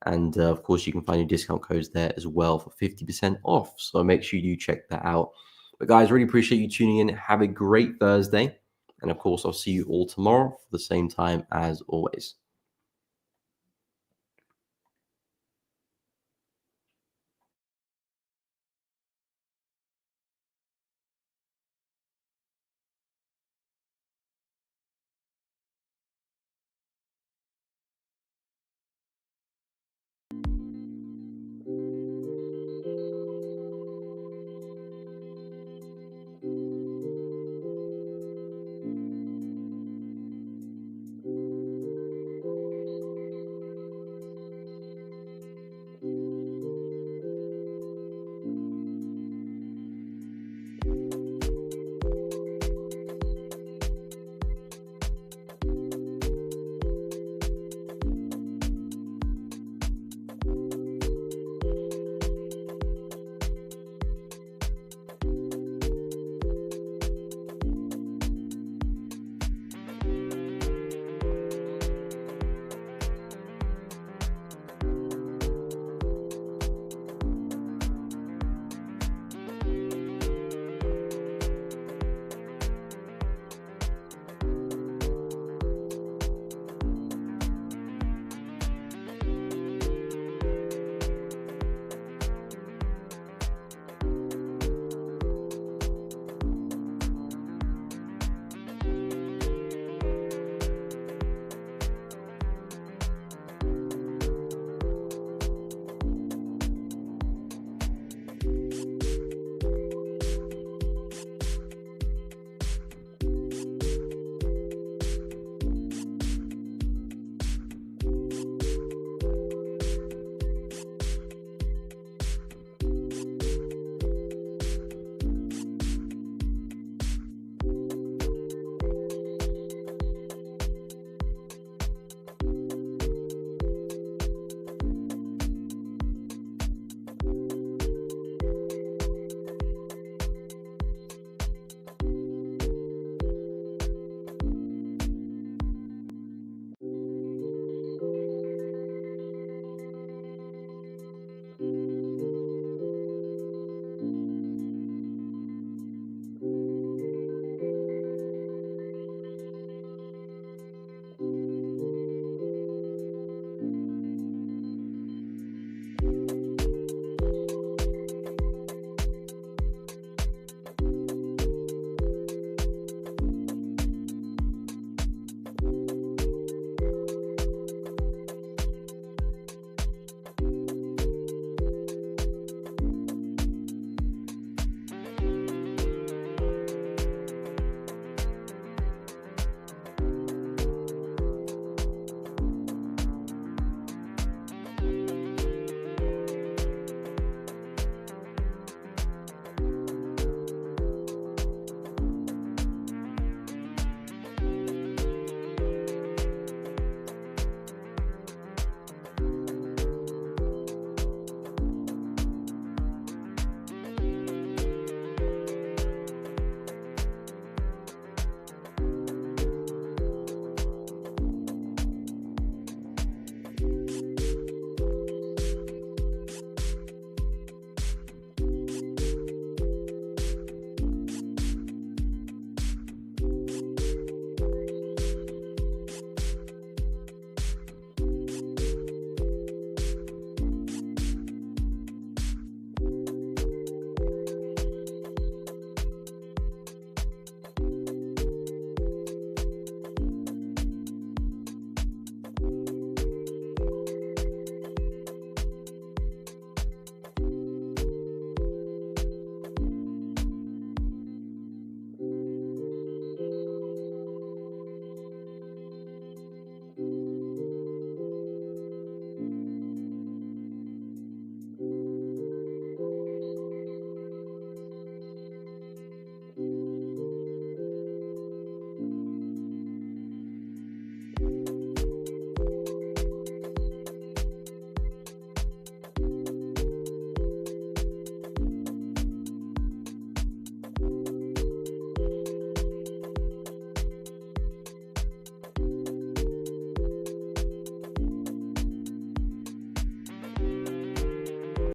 And of course, you can find your discount codes there as well for 50% off. So make sure you check that out. But guys, really appreciate you tuning in. Have a great Thursday. And of course, I'll see you all tomorrow for the same time as always.